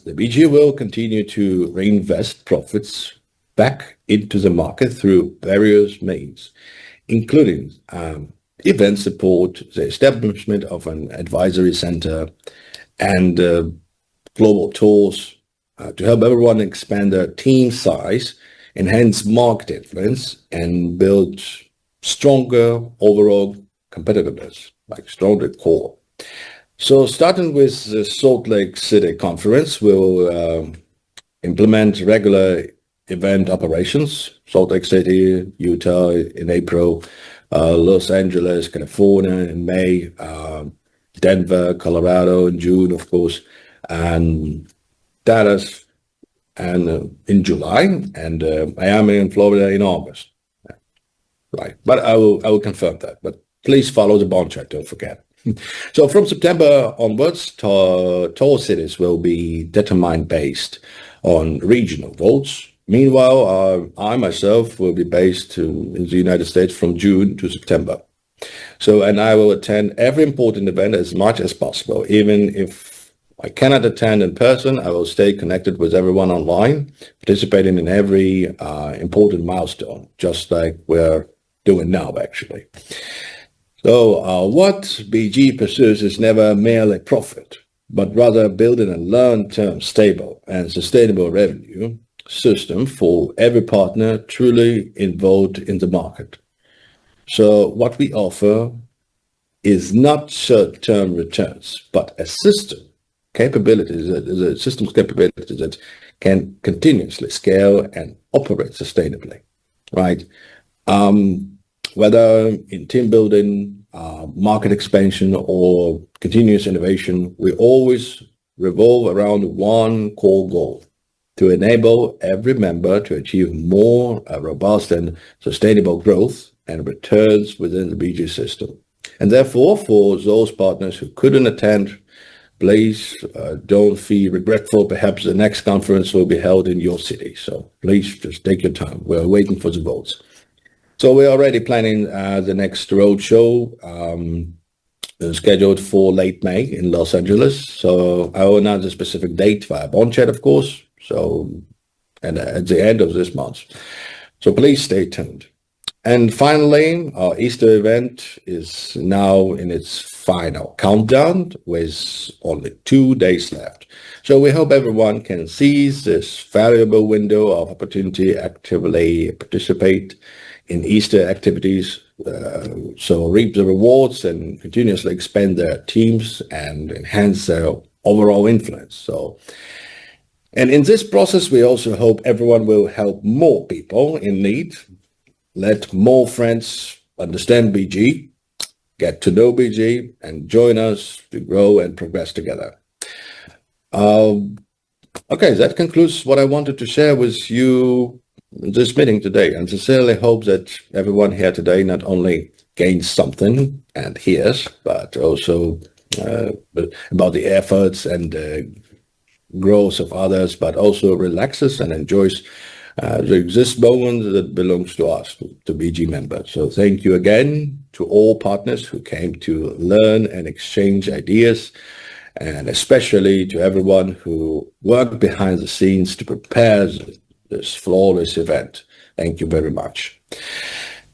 Speaker 4: the BG will continue to reinvest profits back into the market through various means, including event support, the establishment of an advisory center, and global tours to help everyone expand their team size, enhance market influence, and build stronger overall competitiveness, like stronger core. So starting with the Salt Lake City conference, we'll implement regular event operations, Salt Lake City, Utah in April, Los Angeles, California in May, Denver, Colorado in June, of course, and Dallas and in July, and Miami and Florida in August. Right, but I will confirm that. But please follow the bond chart, don't forget. So from September onwards, tour cities will be determined based on regional votes. Meanwhile, I myself will be based in the United States from June to September. So, and I will attend every important event as much as possible. Even if I cannot attend in person, I will stay connected with everyone online, participating in every important milestone, just like we're doing now, actually. So what BG pursues is never merely profit, but rather building a long-term stable and sustainable revenue system for every partner truly involved in the market. So what we offer is not short-term returns, but a system capabilities, a system's capabilities that can continuously scale and operate sustainably, right? Whether in team building, market expansion, or continuous innovation, we always revolve around one core goal: to enable every member to achieve more robust and sustainable growth and returns within the BG system. And therefore, for those partners who couldn't attend, please don't feel regretful. Perhaps the next conference will be held in your city. So please just take your time. We're waiting for the votes. So we're already planning the next roadshow scheduled for late May in Los Angeles. So I will announce a specific date via bond chat, of course. So, and at the end of this month. So please stay tuned. And finally, our Easter event is now in its final countdown with only 2 days left. So we hope everyone can seize this valuable window of opportunity, actively participate in Easter activities, so reap the rewards and continuously expand their teams and enhance their overall influence. So, and in this process, we also hope everyone will help more people in need, let more friends understand BG, get to know BG, and join us to grow and progress together. Okay, that concludes what I wanted to share with you in this meeting today, and sincerely hope that everyone here today not only gains something and hears, but also about the efforts and growth of others, but also relaxes and enjoys this moment that belongs to us, to BG members. So thank you again to all partners who came to learn and exchange ideas, and especially to everyone who worked behind the scenes to prepare this flawless event. Thank you very much.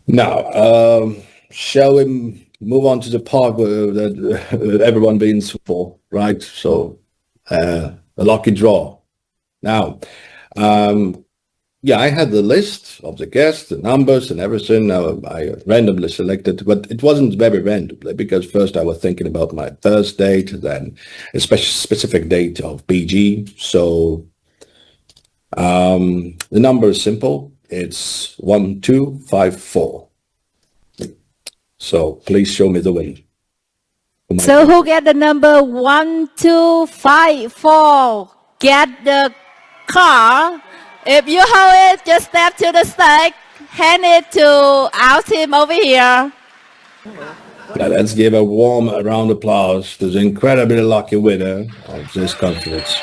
Speaker 4: Now, shall we move on to the part that everyone been for, right? So a lucky draw. Now, yeah, I had the list of the guests, the numbers and everything. I randomly selected, but it wasn't very randomly because first I was thinking about my birth date, then a specific date of BG. So the number is simple. It's 1254. So please show me the way.
Speaker 9: So who get the number 1254? Get the car. If you hold it, just step to the stage, hand it to our team over here.
Speaker 4: Now let's give a warm round of applause to the incredibly lucky winner of this conference.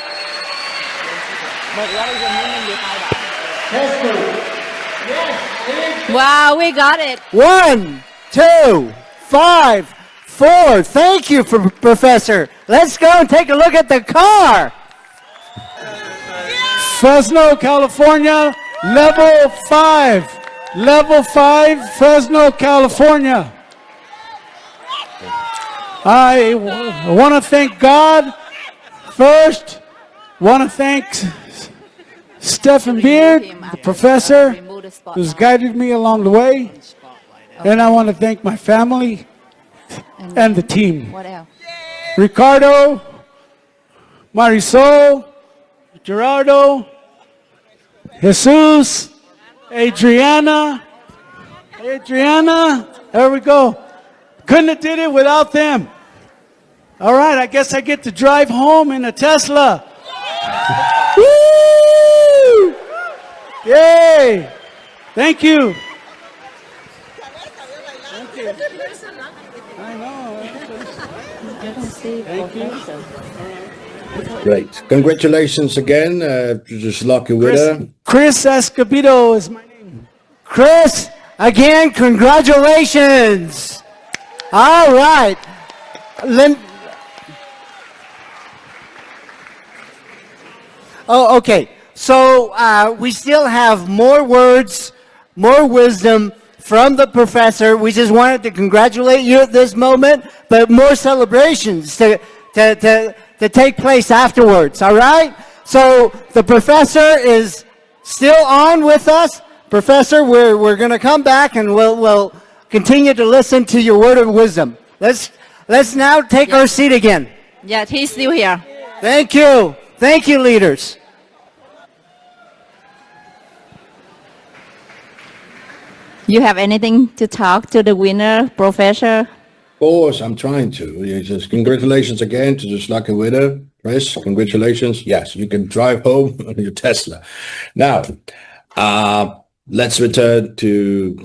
Speaker 9: Wow, we got it.
Speaker 1: 1, 2, 5, 4. Thank you, Professor. Let's go and take a look at the car.
Speaker 5: Fresno, California, level 5. Level 5, Fresno, California. I want to thank God first. Want to thank Stephen Beard, the professor, who's guided me along the way. And I want to thank my family and the team.
Speaker 9: What else?
Speaker 5: Ricardo, Marisol, Gerardo, Jesus, Adriana, there we go. Couldn't have did it without them. All right, I guess I get to drive home in a Tesla. Woo! Yay! Thank you. Thank you. I know. Thank you.
Speaker 4: Great. Congratulations again to this lucky winner.
Speaker 5: Chris Escobedo is my name.
Speaker 1: Chris, again, congratulations. All right. Oh, okay. So we still have more words, more wisdom from the professor. We just wanted to congratulate you at this moment, but more celebrations to take place afterwards, all right? So the professor is still on with us. Professor, we're going to come back and we'll continue to listen to your word of wisdom. Let's now take our seat again.
Speaker 9: Yeah, he's still here.
Speaker 1: Thank you. Thank you, leaders.
Speaker 9: You have anything to talk to the winner, Professor?
Speaker 4: Of course, I'm trying to. Just congratulations again to this lucky winner. Chris, congratulations. Yes, you can drive home on your Tesla. Now, let's return the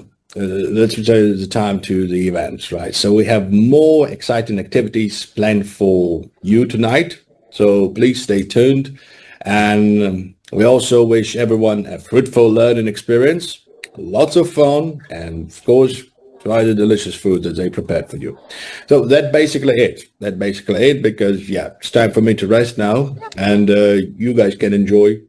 Speaker 4: time to the events, right? So we have more exciting activities planned for you tonight. So please stay tuned. And we also wish everyone a fruitful learning experience, lots of fun, and of course, try the delicious food that they prepared for you. So that's basically it. Because, yeah, it's time for me to rest now. And you guys can enjoy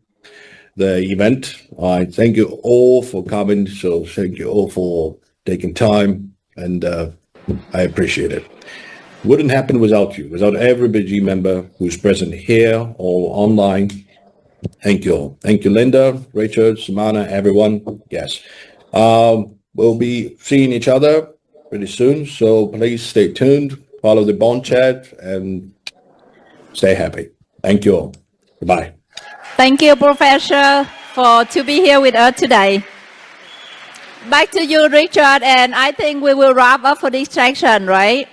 Speaker 4: the event. I thank you all for coming. So thank you all for taking time. And I appreciate it. Wouldn't happen without you, without every BG member who's present here or online. Thank you all. Thank you, Linda, Richard, Samana, everyone. Yes. We'll be seeing each other pretty soon. So please stay tuned, follow the bond chat, and stay happy. Thank you all. Goodbye.
Speaker 9: Thank you, Professor, to be here with us today. Back to you, Richard, and I think we will wrap up for this section, right?